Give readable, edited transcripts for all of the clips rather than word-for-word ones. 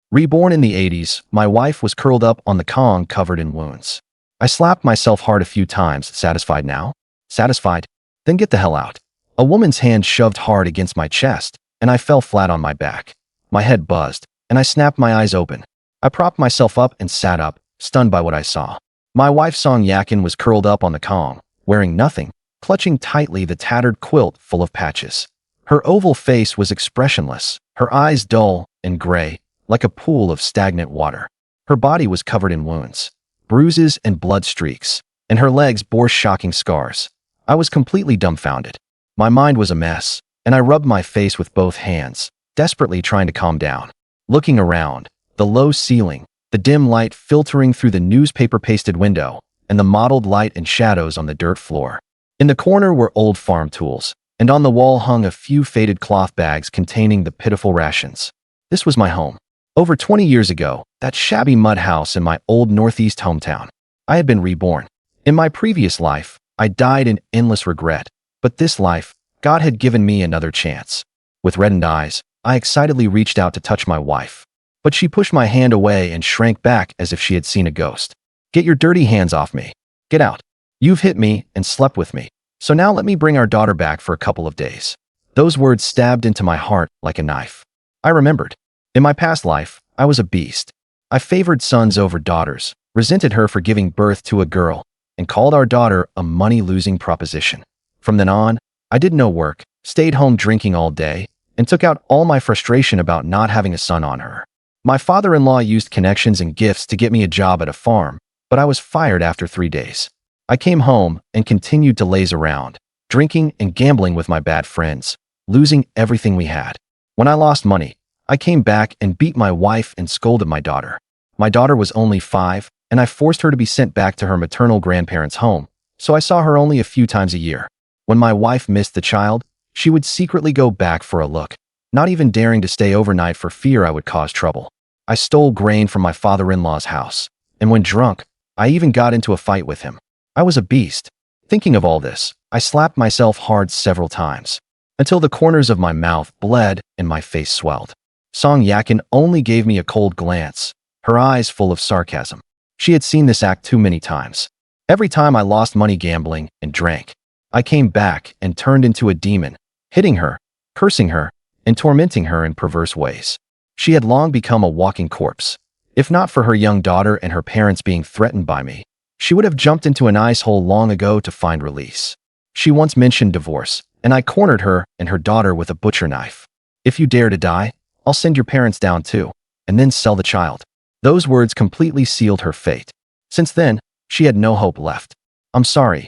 Reborn in the 80s, my wife was curled up on the Kong covered in wounds. I slapped myself hard a few times. Satisfied now? Satisfied? Then get the hell out. A woman's hand shoved hard against my chest, and I fell flat on my back. My head buzzed, and I snapped my eyes open. I propped myself up and sat up, stunned by what I saw. My wife Song Yakin was curled up on the Kong, wearing nothing, clutching tightly the tattered quilt full of patches. Her oval face was expressionless, her eyes dull and gray, like a pool of stagnant water. Her body was covered in wounds, bruises and blood streaks, and her legs bore shocking scars. I was completely dumbfounded. My mind was a mess, and I rubbed my face with both hands, desperately trying to calm down. Looking around, the low ceiling, the dim light filtering through the newspaper-pasted window, and the mottled light and shadows on the dirt floor. In the corner were old farm tools, and on the wall hung a few faded cloth bags containing the pitiful rations. This was my home. Over 20 years ago, that shabby mud house in my old Northeast hometown. I had been reborn. In my previous life, I died in endless regret, but this life, God had given me another chance. With reddened eyes, I excitedly reached out to touch my wife, but she pushed my hand away and shrank back as if she had seen a ghost. Get your dirty hands off me. Get out. You've hit me and slept with me, so now let me bring our daughter back for a couple of days. Those words stabbed into my heart like a knife. I remembered. In my past life, I was a beast. I favored sons over daughters, resented her for giving birth to a girl, and called our daughter a money-losing proposition. From then on, I did no work, stayed home drinking all day, and took out all my frustration about not having a son on her. My father-in-law used connections and gifts to get me a job at a farm, but I was fired after 3 days. I came home and continued to laze around, drinking and gambling with my bad friends, losing everything we had. When I lost money, I came back and beat my wife and scolded my daughter. My daughter was only 5, and I forced her to be sent back to her maternal grandparents' home, so I saw her only a few times a year. When my wife missed the child, she would secretly go back for a look, not even daring to stay overnight for fear I would cause trouble. I stole grain from my father-in-law's house, and when drunk, I even got into a fight with him. I was a beast. Thinking of all this, I slapped myself hard several times, until the corners of my mouth bled and my face swelled. Song Yakin only gave me a cold glance, her eyes full of sarcasm. She had seen this act too many times. Every time I lost money gambling and drank, I came back and turned into a demon, hitting her, cursing her, and tormenting her in perverse ways. She had long become a walking corpse. If not for her young daughter and her parents being threatened by me, she would have jumped into an ice hole long ago to find release. She once mentioned divorce, and I cornered her and her daughter with a butcher knife. If you dare to die, I'll send your parents down too, and then sell the child. Those words completely sealed her fate. Since then, she had no hope left. I'm sorry.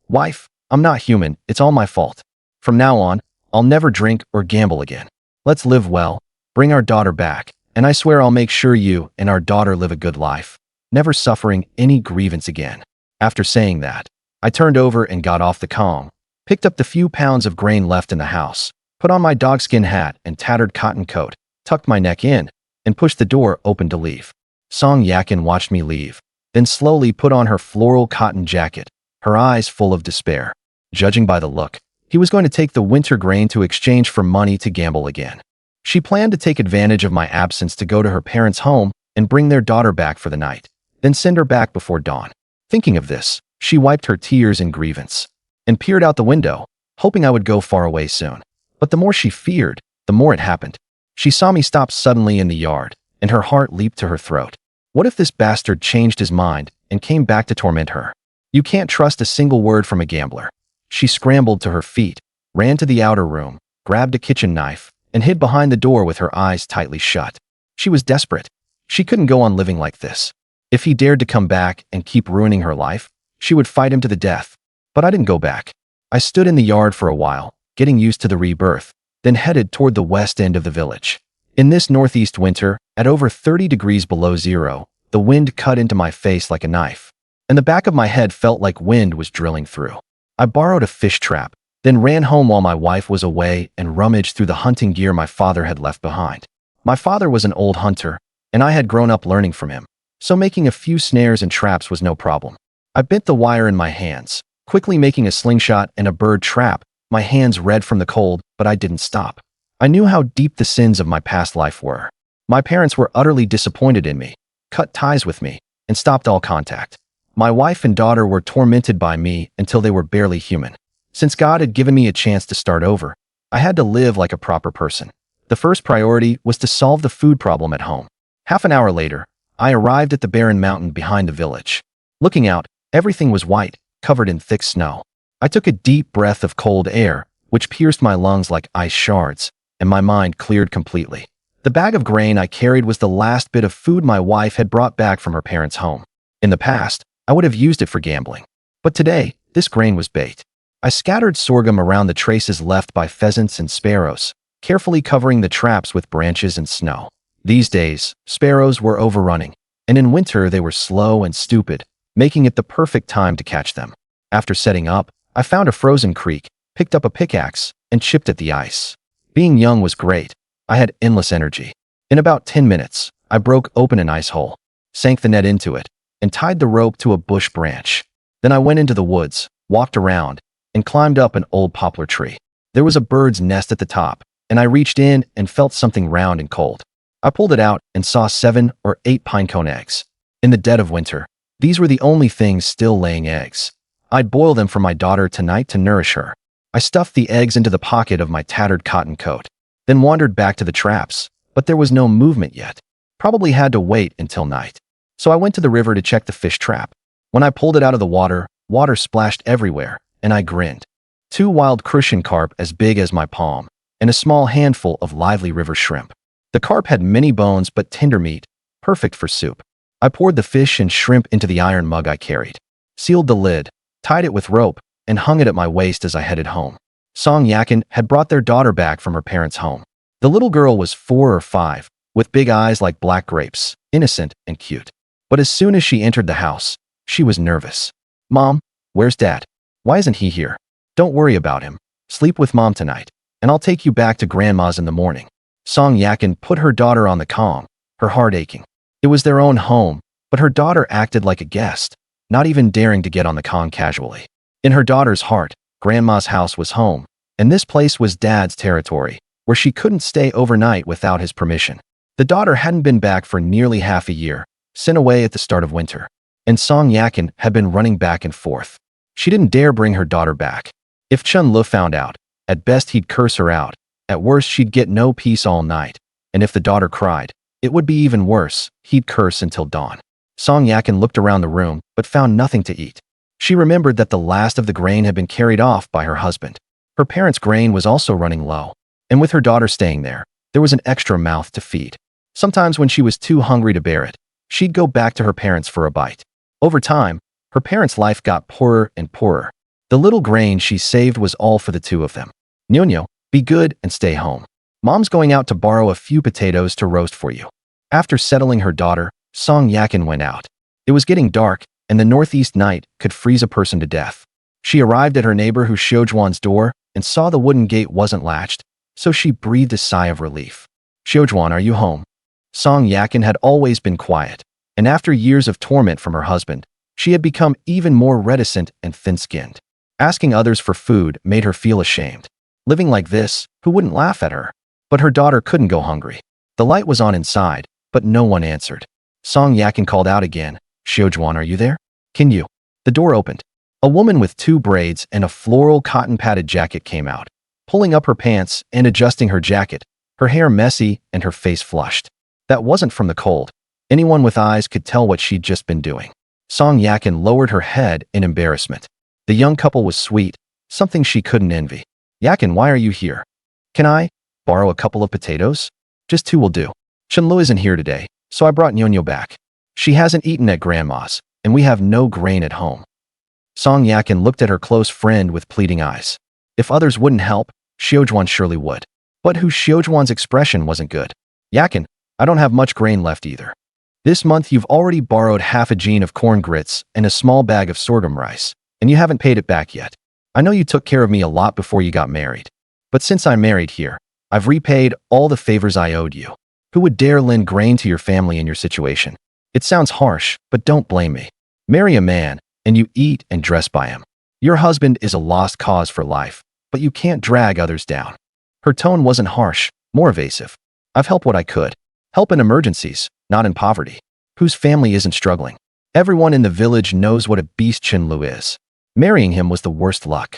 Wife, I'm not human, it's all my fault. From now on, I'll never drink or gamble again. Let's live well, bring our daughter back, and I swear I'll make sure you and our daughter live a good life, never suffering any grievance again. After saying that, I turned over and got off the Kong, picked up the few pounds of grain left in the house, put on my dogskin hat and tattered cotton coat, tucked my neck in, and pushed the door open to leave. Song Yakin watched me leave, then slowly put on her floral cotton jacket, her eyes full of despair. Judging by the look, he was going to take the winter grain to exchange for money to gamble again. She planned to take advantage of my absence to go to her parents' home and bring their daughter back for the night, then send her back before dawn. Thinking of this, she wiped her tears in grievance and peered out the window, hoping I would go far away soon. But the more she feared, the more it happened. She saw me stop suddenly in the yard, and her heart leaped to her throat. What if this bastard changed his mind and came back to torment her? You can't trust a single word from a gambler. She scrambled to her feet, ran to the outer room, grabbed a kitchen knife, and hid behind the door with her eyes tightly shut. She was desperate. She couldn't go on living like this. If he dared to come back and keep ruining her life, she would fight him to the death. But I didn't go back. I stood in the yard for a while, getting used to the rebirth, then headed toward the west end of the village. In this northeast winter, at over 30 degrees below zero, the wind cut into my face like a knife, and the back of my head felt like wind was drilling through. I borrowed a fish trap, then ran home while my wife was away and rummaged through the hunting gear my father had left behind. My father was an old hunter, and I had grown up learning from him, so making a few snares and traps was no problem. I bent the wire in my hands, quickly making a slingshot and a bird trap, my hands red from the cold, but I didn't stop. I knew how deep the sins of my past life were. My parents were utterly disappointed in me, cut ties with me, and stopped all contact. My wife and daughter were tormented by me until they were barely human. Since God had given me a chance to start over, I had to live like a proper person. The first priority was to solve the food problem at home. Half an hour later, I arrived at the barren mountain behind the village. Looking out, everything was white, covered in thick snow. I took a deep breath of cold air, which pierced my lungs like ice shards, and my mind cleared completely. The bag of grain I carried was the last bit of food my wife had brought back from her parents' home. In the past, I would have used it for gambling. But today, this grain was bait. I scattered sorghum around the traces left by pheasants and sparrows, carefully covering the traps with branches and snow. These days, sparrows were overrunning, and in winter they were slow and stupid, making it the perfect time to catch them. After setting up, I found a frozen creek, picked up a pickaxe, and chipped at the ice. Being young was great. I had endless energy. In about 10 minutes, I broke open an ice hole, sank the net into it, and tied the rope to a bush branch. Then I went into the woods, walked around, and climbed up an old poplar tree. There was a bird's nest at the top, and I reached in and felt something round and cold. I pulled it out and saw 7 or 8 pinecone eggs. In the dead of winter, these were the only things still laying eggs. I'd boil them for my daughter tonight to nourish her. I stuffed the eggs into the pocket of my tattered cotton coat, then wandered back to the traps, but there was no movement yet. Probably had to wait until night. So I went to the river to check the fish trap. When I pulled it out of the water, water splashed everywhere, and I grinned. 2 wild crucian carp as big as my palm, and a small handful of lively river shrimp. The carp had many bones but tender meat, perfect for soup. I poured the fish and shrimp into the iron mug I carried, sealed the lid, tied it with rope, and hung it at my waist as I headed home. Song Yakin had brought their daughter back from her parents' home. The little girl was 4 or 5, with big eyes like black grapes, innocent and cute. But as soon as she entered the house, she was nervous. "Mom, where's Dad? Why isn't he here?" "Don't worry about him. Sleep with Mom tonight, and I'll take you back to Grandma's in the morning." Song Yakin put her daughter on the Kong, her heart aching. It was their own home, but her daughter acted like a guest, not even daring to get on the Kong casually. In her daughter's heart, Grandma's house was home, and this place was Dad's territory, where she couldn't stay overnight without his permission. The daughter hadn't been back for nearly half a year, sent away at the start of winter, and Song Yakin had been running back and forth. She didn't dare bring her daughter back. If Chun Lu found out, at best he'd curse her out, at worst she'd get no peace all night, and if the daughter cried, it would be even worse, he'd curse until dawn. Song Yakin looked around the room, but found nothing to eat. She remembered that the last of the grain had been carried off by her husband. Her parents' grain was also running low, and with her daughter staying there was an extra mouth to feed. Sometimes when she was too hungry to bear it, she'd go back to her parents for a bite. Over time, her parents' life got poorer and poorer. The little grain she saved was all for the 2 of them. "Nyonya, be good and stay home. Mom's going out to borrow a few potatoes to roast for you." After settling her daughter, Song Yakin went out. It was getting dark, and the northeast night could freeze a person to death. She arrived at her neighbor Hu Xiaozhuan's door and saw the wooden gate wasn't latched, so she breathed a sigh of relief. "Xiaozhuan, are you home?" Song Yakin had always been quiet, and after years of torment from her husband, she had become even more reticent and thin-skinned. Asking others for food made her feel ashamed. Living like this, who wouldn't laugh at her? But her daughter couldn't go hungry. The light was on inside, but no one answered. Song Yakin called out again. "Xiaozhuan, are you there? Can you?" The door opened. A woman with 2 braids and a floral cotton-padded jacket came out, pulling up her pants and adjusting her jacket, her hair messy and her face flushed. That wasn't from the cold. Anyone with eyes could tell what she'd just been doing. Song Yakin lowered her head in embarrassment. The young couple was sweet, something she couldn't envy. "Yakin, why are you here? Can I borrow a couple of potatoes? Just 2 will do. Chunlu isn't here today, so I brought Nyonyo back. She hasn't eaten at Grandma's, and we have no grain at home." Song Yakin looked at her close friend with pleading eyes. If others wouldn't help, Xiaozhuan surely would. But Hu Xiaozhuan's expression wasn't good. "Yakin, I don't have much grain left either. This month you've already borrowed half a jean of corn grits and a small bag of sorghum rice, and you haven't paid it back yet. I know you took care of me a lot before you got married. But since I'm married here, I've repaid all the favors I owed you. Who would dare lend grain to your family in your situation? It sounds harsh, but don't blame me. Marry a man, and you eat and dress by him. Your husband is a lost cause for life, but you can't drag others down." Her tone wasn't harsh, more evasive. "I've helped what I could. Help in emergencies, not in poverty. Whose family isn't struggling? Everyone in the village knows what a beast Chinlu is. Marrying him was the worst luck.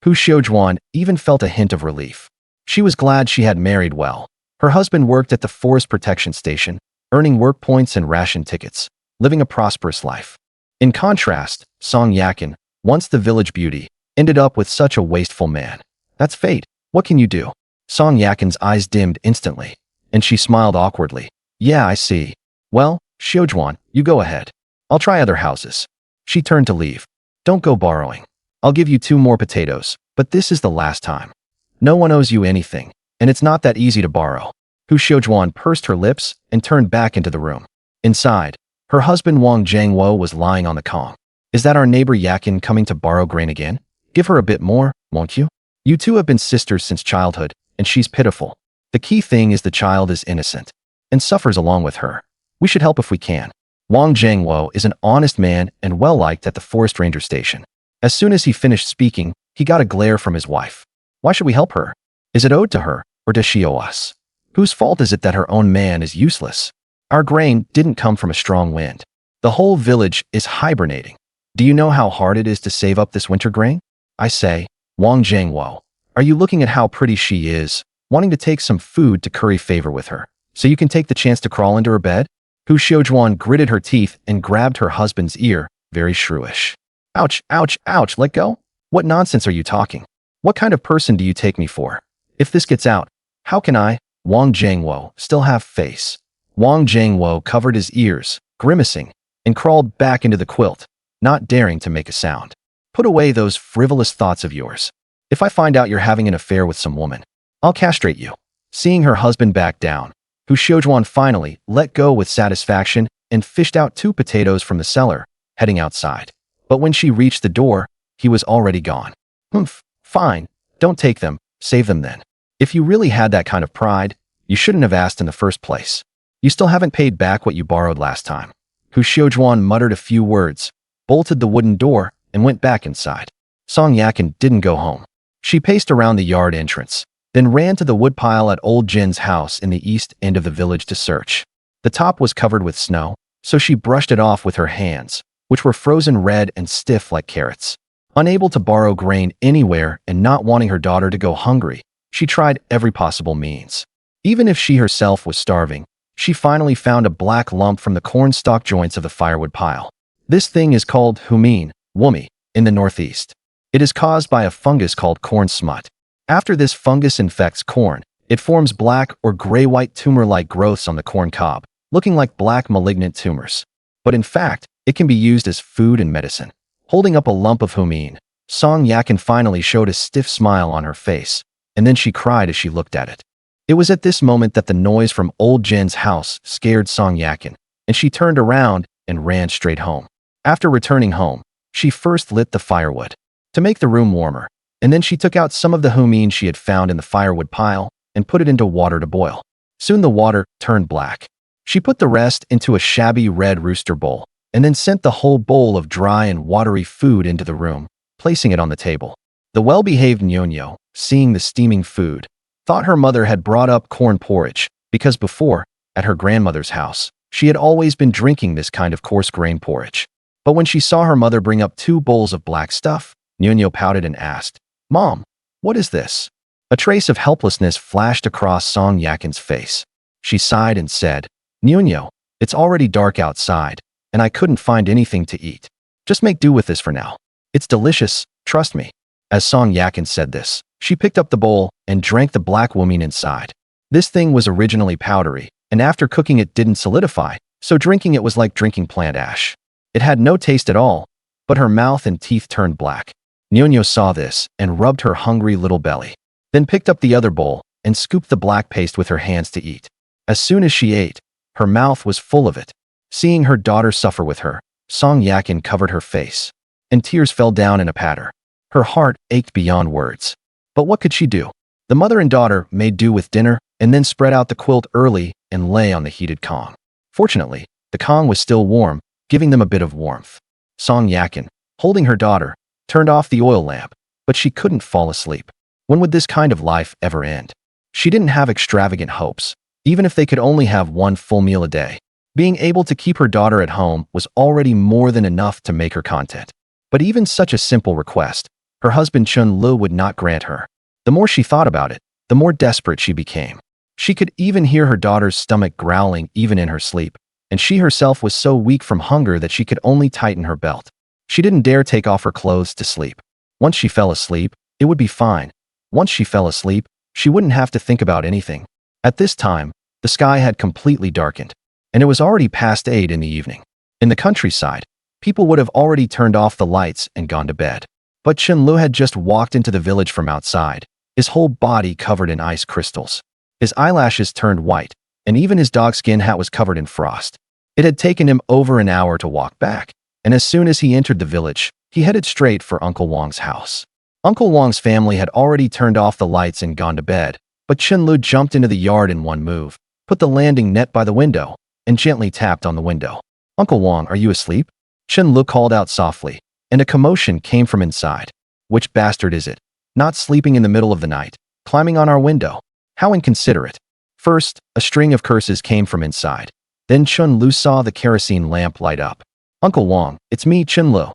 Hu Xiujuan even felt a hint of relief. She was glad she had married well. Her husband worked at the forest protection station, earning work points and ration tickets, living a prosperous life. In contrast, Song Yakin, once the village beauty, ended up with such a wasteful man. That's fate. What can you do? Song Yakin's eyes dimmed instantly, and she smiled awkwardly. Yeah, I see. Well, Xiujuan, you go ahead. I'll try other houses. She turned to leave. Don't go borrowing. I'll give you 2 more potatoes, but this is the last time. No one owes you anything, and it's not that easy to borrow. Hu Xiujuan pursed her lips and turned back into the room. Inside, her husband Wang Jiangwo was lying on the kong. Is that our neighbor Yakin coming to borrow grain again? Give her a bit more, won't you? You two have been sisters since childhood, and she's pitiful. The key thing is the child is innocent and suffers along with her. We should help if we can. Wang Jiangwo is an honest man and well-liked at the forest ranger station. As soon as he finished speaking, he got a glare from his wife. Why should we help her? Is it owed to her, or does she owe us? Whose fault is it that her own man is useless? Our grain didn't come from a strong wind. The whole village is hibernating. Do you know how hard it is to save up this winter grain? I say, Wang Jiangwo, are you looking at how pretty she is, wanting to take some food to curry favor with her, so you can take the chance to crawl into her bed? Hu Xiujuan gritted her teeth and grabbed her husband's ear, very shrewish. Ouch, ouch, ouch, let go? What nonsense are you talking? What kind of person do you take me for? If this gets out, how can I, Wang Jiangwo, still have face? Wang Jiangwo covered his ears, grimacing, and crawled back into the quilt, not daring to make a sound. Put away those frivolous thoughts of yours. If I find out you're having an affair with some woman, I'll castrate you. Seeing her husband back down, Hu Xiujuan finally let go with satisfaction and fished out 2 potatoes from the cellar, heading outside. But when she reached the door, he was already gone. Humph, fine, don't take them, save them then. If you really had that kind of pride, you shouldn't have asked in the first place. You still haven't paid back what you borrowed last time. Hu Xiujuan muttered a few words, bolted the wooden door, and went back inside. Song Yakin didn't go home. She paced around the yard entrance, then ran to the woodpile at old Jin's house in the east end of the village to search. The top was covered with snow, so she brushed it off with her hands, which were frozen red and stiff like carrots. Unable to borrow grain anywhere and not wanting her daughter to go hungry, she tried every possible means. Even if she herself was starving, she finally found a black lump from the corn stalk joints of the firewood pile. This thing is called humin, wumi, in the northeast. It is caused by a fungus called corn smut. After this fungus infects corn, it forms black or gray-white tumor-like growths on the corn cob, looking like black malignant tumors. But in fact, it can be used as food and medicine. Holding up a lump of humin, Song Yakin finally showed a stiff smile on her face, and then she cried as she looked at it. It was at this moment that the noise from old Jin's house scared Song Yakin, and she turned around and ran straight home. After returning home, she first lit the firewood to make the room warmer, and then she took out some of the humin she had found in the firewood pile and put it into water to boil. Soon the water turned black. She put the rest into a shabby red rooster bowl, and then sent the whole bowl of dry and watery food into the room, placing it on the table. The well-behaved Nyonyo, seeing the steaming food, thought her mother had brought up corn porridge, because before, at her grandmother's house, she had always been drinking this kind of coarse grain porridge. But when she saw her mother bring up 2 bowls of black stuff, Nyonyo pouted and asked, "Mom, what is this?" A trace of helplessness flashed across Song Yakin's face. She sighed and said, "Nyonyo, it's already dark outside, and I couldn't find anything to eat. Just make do with this for now. It's delicious, trust me." As Song Yakin said this, she picked up the bowl and drank the black wumin inside. This thing was originally powdery, and after cooking it didn't solidify, so drinking it was like drinking plant ash. It had no taste at all, but her mouth and teeth turned black. Nyonyo saw this and rubbed her hungry little belly, then picked up the other bowl and scooped the black paste with her hands to eat. As soon as she ate, her mouth was full of it. Seeing her daughter suffer with her, Song Yakin covered her face, and tears fell down in a patter. Her heart ached beyond words. But what could she do? The mother and daughter made do with dinner and then spread out the quilt early and lay on the heated kong. Fortunately, the kong was still warm, giving them a bit of warmth. Song Yakin, holding her daughter, turned off the oil lamp, but she couldn't fall asleep. When would this kind of life ever end? She didn't have extravagant hopes, even if they could only have one full meal a day. Being able to keep her daughter at home was already more than enough to make her content. But even such a simple request, her husband Chun-Lu would not grant her. The more she thought about it, the more desperate she became. She could even hear her daughter's stomach growling even in her sleep, and she herself was so weak from hunger that she could only tighten her belt. She didn't dare take off her clothes to sleep. Once she fell asleep, it would be fine. Once she fell asleep, she wouldn't have to think about anything. At this time, the sky had completely darkened, and it was already past 8 in the evening. In the countryside, people would have already turned off the lights and gone to bed. But Chun-Lu had just walked into the village from outside, his whole body covered in ice crystals. His eyelashes turned white, and even his dogskin hat was covered in frost. It had taken him over an hour to walk back, and as soon as he entered the village, he headed straight for Uncle Wang's house. Uncle Wang's family had already turned off the lights and gone to bed, but Chun-Lu jumped into the yard in one move, put the landing net by the window, and gently tapped on the window. "Uncle Wang, are you asleep?" Chun-Lu called out softly, and a commotion came from inside. "Which bastard is it? Not sleeping in the middle of the night, climbing on our window. How inconsiderate." First, a string of curses came from inside. Then Chun-Lu saw the kerosene lamp light up. "Uncle Wang, it's me, Chun-Lu.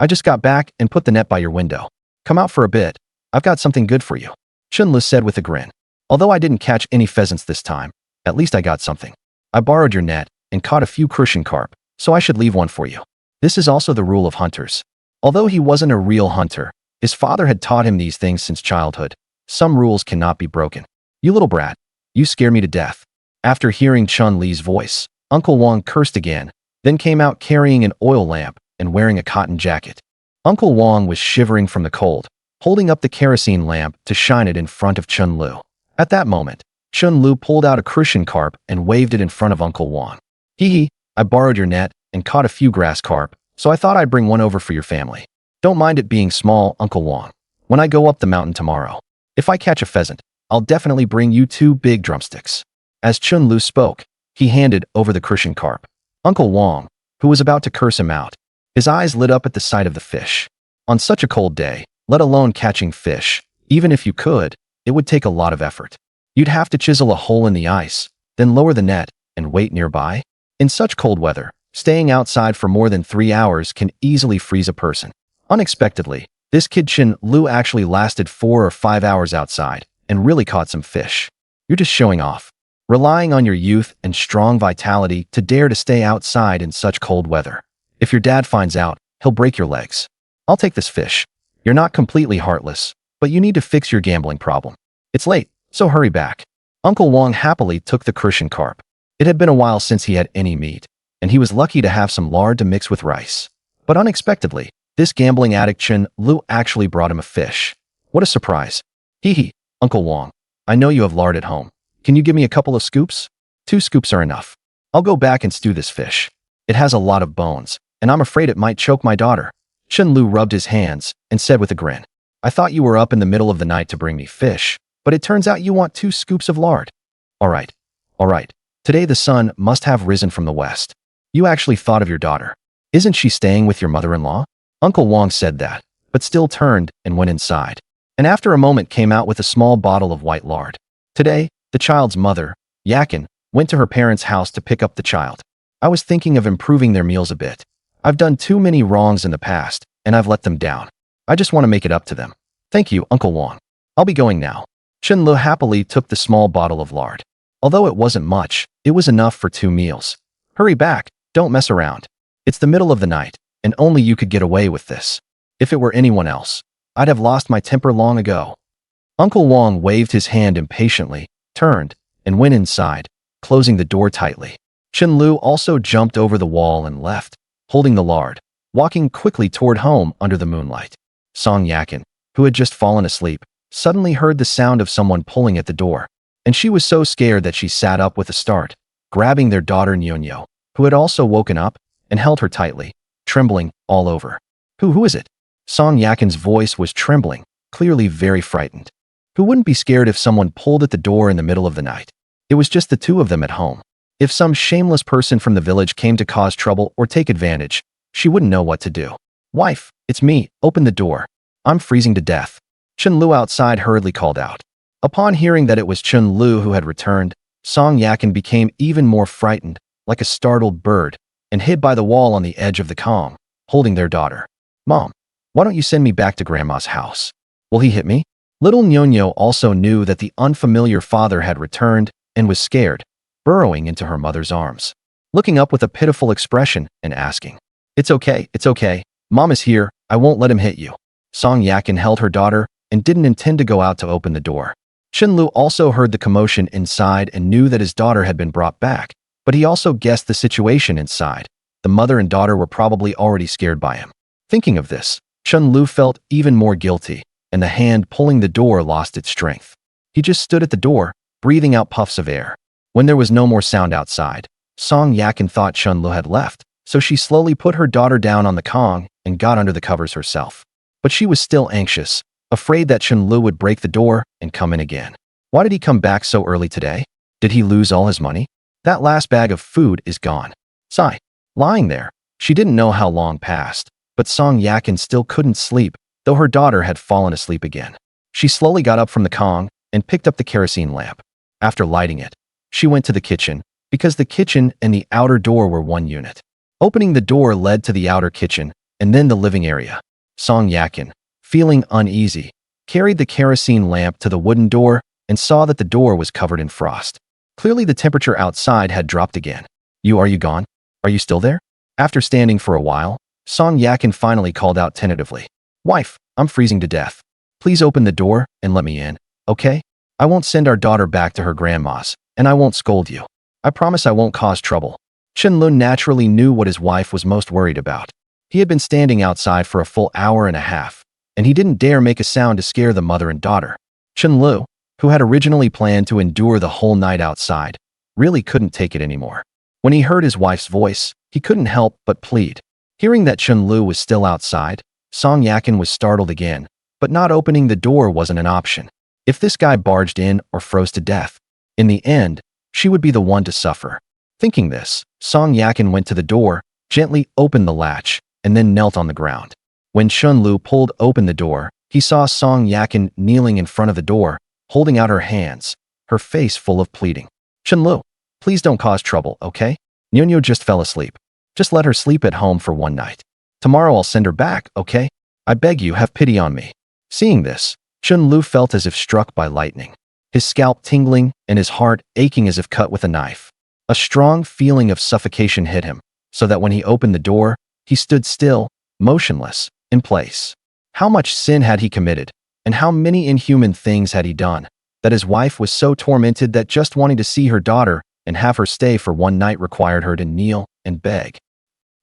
I just got back and put the net by your window. Come out for a bit. I've got something good for you," Chun-Lu said with a grin. "Although I didn't catch any pheasants this time, at least I got something. I borrowed your net and caught a few crucian carp, so I should leave one for you." This is also the rule of hunters. Although he wasn't a real hunter, his father had taught him these things since childhood. Some rules cannot be broken. "You little brat, you scare me to death." After hearing Chun-Li's voice, Uncle Wang cursed again, then came out carrying an oil lamp and wearing a cotton jacket. Uncle Wang was shivering from the cold, holding up the kerosene lamp to shine it in front of Chun-Lu. At that moment, Chun-Lu pulled out a crucian carp and waved it in front of Uncle Wang. "Hee, I borrowed your net and caught a few grass carp, so I thought I'd bring one over for your family. Don't mind it being small, Uncle Wang. When I go up the mountain tomorrow, if I catch a pheasant, I'll definitely bring you 2 big drumsticks." As Chun-Lu spoke, he handed over the crucian carp. Uncle Wang, who was about to curse him out, his eyes lit up at the sight of the fish. On such a cold day, let alone catching fish, even if you could, it would take a lot of effort. You'd have to chisel a hole in the ice, then lower the net and wait nearby. In such cold weather, staying outside for more than 3 hours can easily freeze a person. Unexpectedly, this kid Chun-Lu actually lasted 4 or 5 hours outside and really caught some fish. You're just showing off, relying on your youth and strong vitality to dare to stay outside in such cold weather. If your dad finds out, he'll break your legs. I'll take this fish. You're not completely heartless, but you need to fix your gambling problem. It's late, so hurry back." Uncle Wang happily took the crucian carp. It had been a while since he had any meat, and he was lucky to have some lard to mix with rice. But unexpectedly, this gambling addict Chun-Lu actually brought him a fish. What a surprise. "Hee, Uncle Wang, I know you have lard at home. Can you give me a couple of scoops?" "2 scoops are enough. I'll go back and stew this fish. It has a lot of bones, and I'm afraid it might choke my daughter." Chun-Lu rubbed his hands and said with a grin, "I thought you were up in the middle of the night to bring me fish, but it turns out you want 2 scoops of lard. All right. Today the sun must have risen from the west. You actually thought of your daughter. Isn't she staying with your mother-in-law?" Uncle Wang said that, but still turned and went inside, and after a moment came out with a small bottle of white lard. Today, the child's mother, Yakin, went to her parents' house to pick up the child. "I was thinking of improving their meals a bit. I've done too many wrongs in the past, and I've let them down. I just want to make it up to them. Thank you, Uncle Wang. I'll be going now." Chun-Lu happily took the small bottle of lard. Although it wasn't much, it was enough for 2 meals. "Hurry back, don't mess around. It's the middle of the night, and only you could get away with this. If it were anyone else, I'd have lost my temper long ago." Uncle Wang waved his hand impatiently, turned, and went inside, closing the door tightly. Chun-Lu also jumped over the wall and left, holding the lard, walking quickly toward home under the moonlight. Song Yakin, who had just fallen asleep, suddenly heard the sound of someone pulling at the door, and she was so scared that she sat up with a start, grabbing their daughter Nyonyo, who had also woken up, and held her tightly, trembling all over. Who is it?" Song Yakin's voice was trembling, clearly very frightened. Who wouldn't be scared if someone pulled at the door in the middle of the night? It was just the 2 of them at home. If some shameless person from the village came to cause trouble or take advantage, she wouldn't know what to do. "Wife, it's me, open the door. I'm freezing to death." Chun-Lu outside hurriedly called out. Upon hearing that it was Chun-Lu who had returned, Song Yakin became even more frightened, like a startled bird, and hid by the wall on the edge of the Kong, holding their daughter. Mom, why don't you send me back to Grandma's house? Will he hit me? Little Nyonyo also knew that the unfamiliar father had returned and was scared, burrowing into her mother's arms, looking up with a pitiful expression and asking, it's okay. Mom is here, I won't let him hit you. Song Yakin held her daughter and didn't intend to go out to open the door. Chenlu also heard the commotion inside and knew that his daughter had been brought back, but he also guessed the situation inside. The mother and daughter were probably already scared by him. Thinking of this, Chenlu felt even more guilty, and the hand pulling the door lost its strength. He just stood at the door, breathing out puffs of air. When there was no more sound outside, Song Yakin thought Chenlu had left, so she slowly put her daughter down on the Kong and got under the covers herself. But she was still anxious, afraid that Chenlu would break the door and come in again. Why did he come back so early today? Did he lose all his money? That last bag of food is gone. Sigh. Lying there, she didn't know how long passed, but Song Yakin still couldn't sleep, though her daughter had fallen asleep again. She slowly got up from the Kong and picked up the kerosene lamp. After lighting it, she went to the kitchen, because the kitchen and the outer door were one unit. Opening the door led to the outer kitchen, and then the living area. Song Yakin, feeling uneasy, carried the kerosene lamp to the wooden door and saw that the door was covered in frost. Clearly the temperature outside had dropped again. Are you gone? Are you still there? After standing for a while, Song Yakin finally called out tentatively. Wife, I'm freezing to death. Please open the door and let me in, okay? I won't send our daughter back to her grandma's, and I won't scold you. I promise I won't cause trouble. Chenlu naturally knew what his wife was most worried about. He had been standing outside for a full hour and a half, and he didn't dare make a sound to scare the mother and daughter. Chenlu, who had originally planned to endure the whole night outside, really couldn't take it anymore. When he heard his wife's voice, he couldn't help but plead. Hearing that Chenlu was still outside, Song Yakin was startled again, but not opening the door wasn't an option. If this guy barged in or froze to death, in the end, she would be the one to suffer. Thinking this, Song Yakin went to the door, gently opened the latch, and then knelt on the ground. When Chenlu pulled open the door, he saw Song Yakin kneeling in front of the door, holding out her hands, her face full of pleading. Chenlu, please don't cause trouble, okay? Nyonyo just fell asleep. Just let her sleep at home for one night. Tomorrow I'll send her back, okay? I beg you, have pity on me. Seeing this, Chenlu felt as if struck by lightning, his scalp tingling and his heart aching as if cut with a knife. A strong feeling of suffocation hit him, so that when he opened the door, he stood still, motionless, in place. How much sin had he committed, and how many inhuman things had he done, that his wife was so tormented that just wanting to see her daughter and have her stay for one night required her to kneel and beg.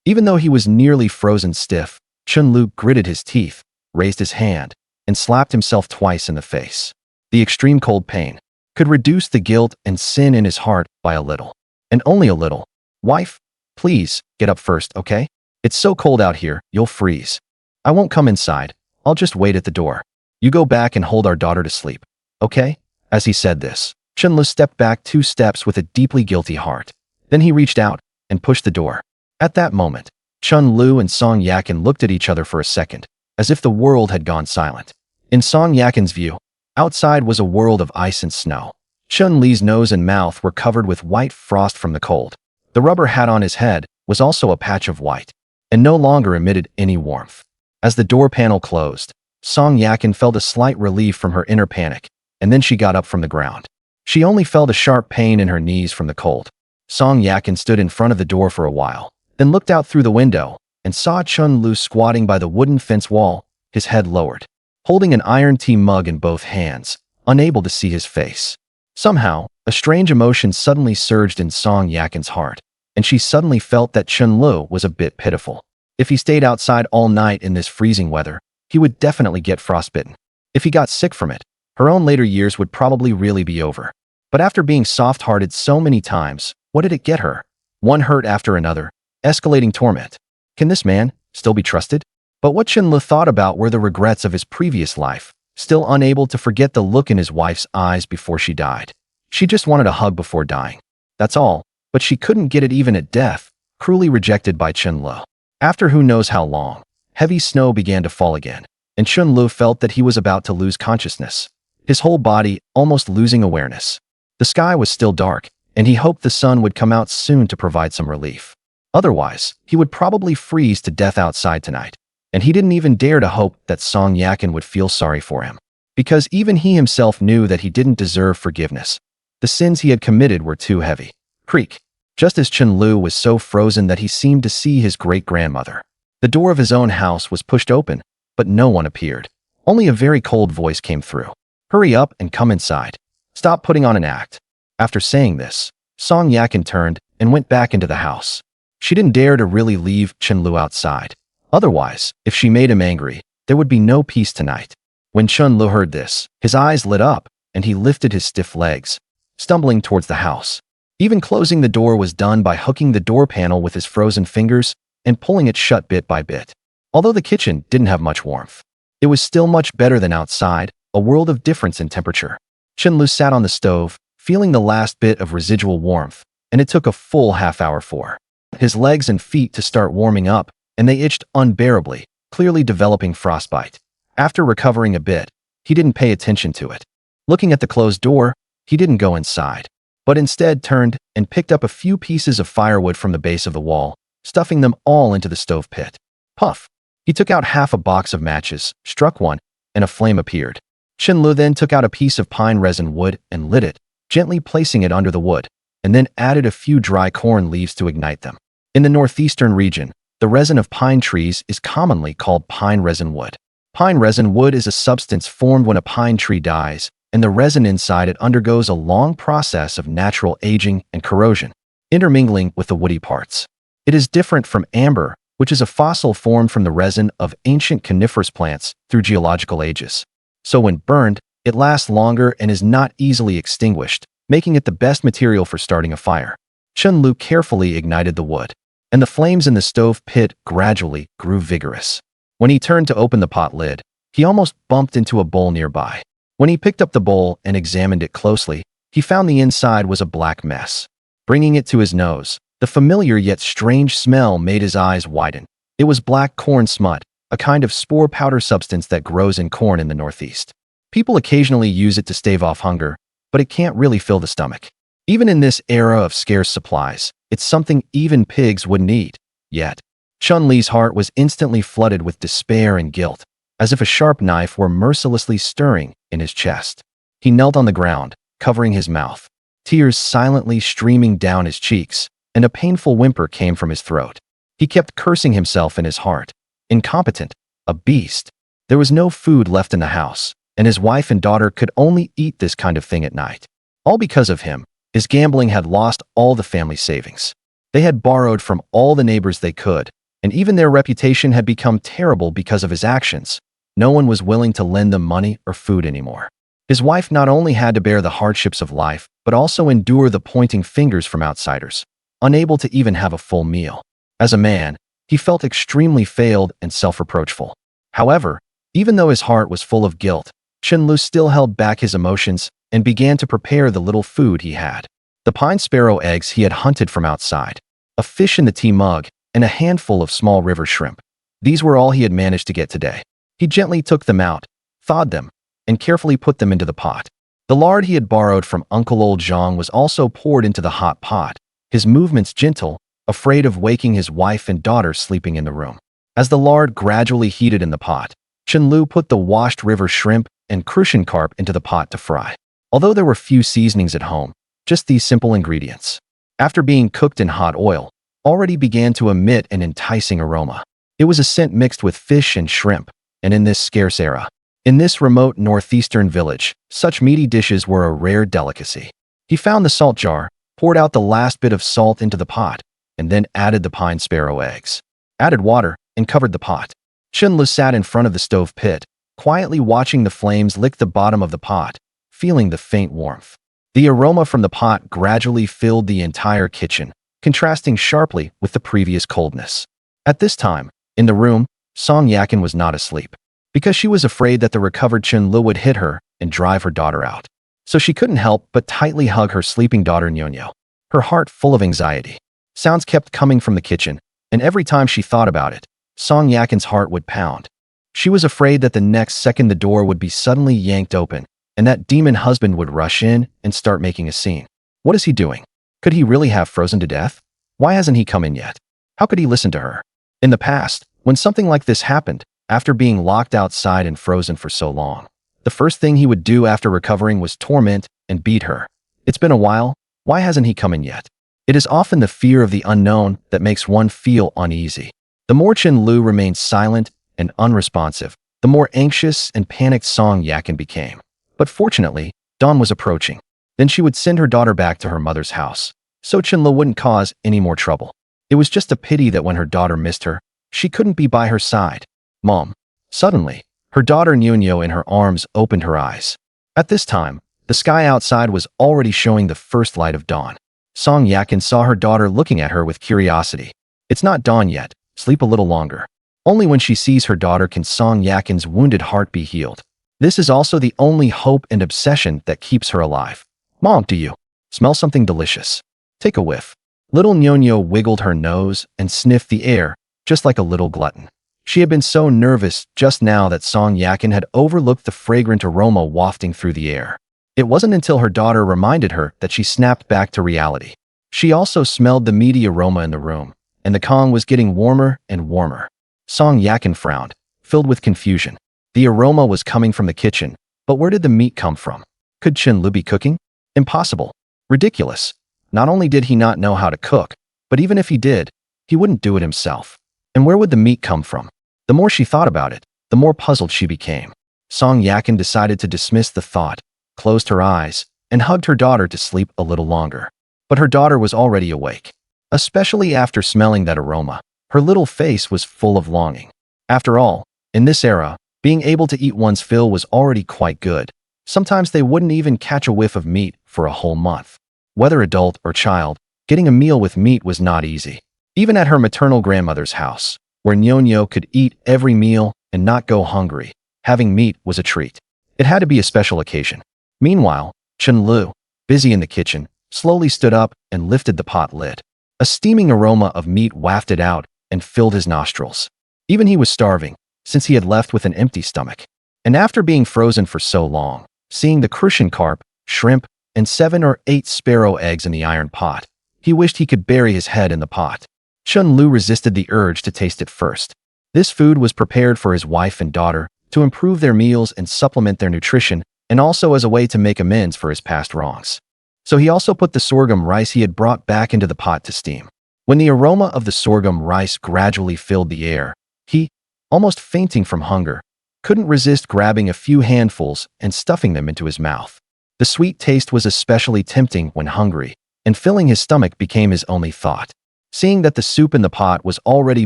Even though he was nearly frozen stiff, Chenlu gritted his teeth, raised his hand, and slapped himself twice in the face. The extreme cold pain could reduce the guilt and sin in his heart by a little. And only a little. Wife, please, get up first, okay? It's so cold out here, you'll freeze. I won't come inside, I'll just wait at the door. You go back and hold our daughter to sleep, okay? As he said this, Chenlu stepped back 2 steps with a deeply guilty heart. Then he reached out and pushed the door. At that moment, Chenlu and Song Yakin looked at each other for a second, as if the world had gone silent. In Song Yakin's view, outside was a world of ice and snow. Chun-Li's nose and mouth were covered with white frost from the cold. The rubber hat on his head was also a patch of white, and no longer emitted any warmth. As the door panel closed, Song Yakin felt a slight relief from her inner panic, and then she got up from the ground. She only felt a sharp pain in her knees from the cold. Song Yakin stood in front of the door for a while, then looked out through the window and saw Chun-Lu squatting by the wooden fence wall, his head lowered, holding an iron tea mug in both hands, unable to see his face. Somehow, a strange emotion suddenly surged in Song Yakin's heart, and she suddenly felt that Chun-Lu was a bit pitiful. If he stayed outside all night in this freezing weather, he would definitely get frostbitten. If he got sick from it, her own later years would probably really be over. But after being soft-hearted so many times, what did it get her? One hurt after another, escalating torment. Can this man still be trusted? But what Chun-Lu thought about were the regrets of his previous life, still unable to forget the look in his wife's eyes before she died. She just wanted a hug before dying. That's all, but she couldn't get it even at death, cruelly rejected by Chun-Lu. After who knows how long, heavy snow began to fall again, and Chun-Lu felt that he was about to lose consciousness, his whole body almost losing awareness. The sky was still dark, and he hoped the sun would come out soon to provide some relief. Otherwise, he would probably freeze to death outside tonight, and he didn't even dare to hope that Song Yakin would feel sorry for him. Because even he himself knew that he didn't deserve forgiveness. The sins he had committed were too heavy. Creak. Just as Chen Lu was so frozen that he seemed to see his great-grandmother. The door of his own house was pushed open, but no one appeared. Only a very cold voice came through. Hurry up and come inside. Stop putting on an act. After saying this, Song Yakin turned and went back into the house. She didn't dare to really leave Chen Lu outside. Otherwise, if she made him angry, there would be no peace tonight. When Chen Lu heard this, his eyes lit up, and he lifted his stiff legs, stumbling towards the house. Even closing the door was done by hooking the door panel with his frozen fingers and pulling it shut bit by bit. Although the kitchen didn't have much warmth, it was still much better than outside, a world of difference in temperature. Chen Lu sat on the stove, feeling the last bit of residual warmth, and it took a full half-hour for his legs and feet to start warming up, and they itched unbearably, clearly developing frostbite. After recovering a bit, he didn't pay attention to it. Looking at the closed door, he didn't go inside, but instead turned and picked up a few pieces of firewood from the base of the wall, stuffing them all into the stove pit. Puff! He took out half a box of matches, struck one, and a flame appeared. Chen Lu then took out a piece of pine resin wood and lit it, gently placing it under the wood, and then added a few dry corn leaves to ignite them. In the northeastern region, the resin of pine trees is commonly called pine resin wood. Pine resin wood is a substance formed when a pine tree dies, and the resin inside it undergoes a long process of natural aging and corrosion, intermingling with the woody parts. It is different from amber, which is a fossil formed from the resin of ancient coniferous plants through geological ages. So when burned, it lasts longer and is not easily extinguished, making it the best material for starting a fire. Chen Lu carefully ignited the wood, and the flames in the stove pit gradually grew vigorous. When he turned to open the pot lid, he almost bumped into a bowl nearby. When he picked up the bowl and examined it closely, he found the inside was a black mess. Bringing it to his nose, the familiar yet strange smell made his eyes widen. It was black corn smut, a kind of spore powder substance that grows in corn in the Northeast. People occasionally use it to stave off hunger, but it can't really fill the stomach. Even in this era of scarce supplies, it's something even pigs wouldn't eat. Yet, Chun Li's heart was instantly flooded with despair and guilt, as if a sharp knife were mercilessly stirring in his chest. He knelt on the ground, covering his mouth, tears silently streaming down his cheeks, and a painful whimper came from his throat. He kept cursing himself in his heart. Incompetent, a beast. There was no food left in the house, and his wife and daughter could only eat this kind of thing at night. All because of him, his gambling had lost all the family savings. They had borrowed from all the neighbors they could, and even their reputation had become terrible because of his actions. No one was willing to lend them money or food anymore. His wife not only had to bear the hardships of life, but also endure the pointing fingers from outsiders, unable to even have a full meal. As a man, he felt extremely failed and self-reproachful. However, even though his heart was full of guilt, Chen Lu still held back his emotions and began to prepare the little food he had. The pine sparrow eggs he had hunted from outside, a fish in the tea mug, and a handful of small river shrimp. These were all he had managed to get today. He gently took them out, thawed them, and carefully put them into the pot. The lard he had borrowed from Uncle Old Zhang was also poured into the hot pot, his movements gentle, afraid of waking his wife and daughter sleeping in the room. As the lard gradually heated in the pot, Chen Lu put the washed river shrimp and crucian carp into the pot to fry. Although there were few seasonings at home, just these simple ingredients, after being cooked in hot oil, already began to emit an enticing aroma. It was a scent mixed with fish and shrimp, and in this scarce era, in this remote northeastern village, such meaty dishes were a rare delicacy. He found the salt jar, poured out the last bit of salt into the pot, and then added the pine sparrow eggs, added water, and covered the pot. Chen Lu sat in front of the stove pit, quietly watching the flames lick the bottom of the pot, feeling the faint warmth. The aroma from the pot gradually filled the entire kitchen, contrasting sharply with the previous coldness. At this time, in the room, Song Yakin was not asleep, because she was afraid that the recovered Chen Lu would hit her and drive her daughter out. So she couldn't help but tightly hug her sleeping daughter Nyonyo, her heart full of anxiety. Sounds kept coming from the kitchen, and every time she thought about it, Song Yakin's heart would pound. She was afraid that the next second the door would be suddenly yanked open, and that demon husband would rush in and start making a scene. What is he doing? Could he really have frozen to death? Why hasn't he come in yet? How could he listen to her? In the past, when something like this happened, after being locked outside and frozen for so long, the first thing he would do after recovering was torment and beat her. It's been a while. Why hasn't he come in yet? It is often the fear of the unknown that makes one feel uneasy. The more Chen-Lu remained silent and unresponsive, the more anxious and panicked Song Yakin became. But fortunately, dawn was approaching. Then she would send her daughter back to her mother's house, so Chen-Lu wouldn't cause any more trouble. It was just a pity that when her daughter missed her, she couldn't be by her side. Mom. Suddenly, her daughter Nyunyo in her arms opened her eyes. At this time, the sky outside was already showing the first light of dawn. Song Yakin saw her daughter looking at her with curiosity. It's not dawn yet. Sleep a little longer. Only when she sees her daughter can Song Yakin's wounded heart be healed. This is also the only hope and obsession that keeps her alive. Mom, do you smell something delicious? Take a whiff. Little Nyonyo wiggled her nose and sniffed the air, just like a little glutton. She had been so nervous just now that Song Yakin had overlooked the fragrant aroma wafting through the air. It wasn't until her daughter reminded her that she snapped back to reality. She also smelled the meaty aroma in the room, and the Kong was getting warmer and warmer. Song Yakin frowned, filled with confusion. The aroma was coming from the kitchen, but where did the meat come from? Could Chen-Lu be cooking? Impossible. Ridiculous. Not only did he not know how to cook, but even if he did, he wouldn't do it himself. And where would the meat come from? The more she thought about it, the more puzzled she became. Song Yakin decided to dismiss the thought, closed her eyes, and hugged her daughter to sleep a little longer. But her daughter was already awake. Especially after smelling that aroma, her little face was full of longing. After all, in this era, being able to eat one's fill was already quite good. Sometimes they wouldn't even catch a whiff of meat for a whole month. Whether adult or child, getting a meal with meat was not easy. Even at her maternal grandmother's house, where Nyonyo could eat every meal and not go hungry, having meat was a treat. It had to be a special occasion. Meanwhile, Chen-Lu, busy in the kitchen, slowly stood up and lifted the pot lid. A steaming aroma of meat wafted out and filled his nostrils. Even he was starving, since he had left with an empty stomach. And after being frozen for so long, seeing the crucian carp, shrimp, and 7 or 8 sparrow eggs in the iron pot, he wished he could bury his head in the pot. Chen-Lu resisted the urge to taste it first. This food was prepared for his wife and daughter to improve their meals and supplement their nutrition, and also as a way to make amends for his past wrongs. So he also put the sorghum rice he had brought back into the pot to steam. When the aroma of the sorghum rice gradually filled the air, he, almost fainting from hunger, couldn't resist grabbing a few handfuls and stuffing them into his mouth. The sweet taste was especially tempting when hungry, and filling his stomach became his only thought. Seeing that the soup in the pot was already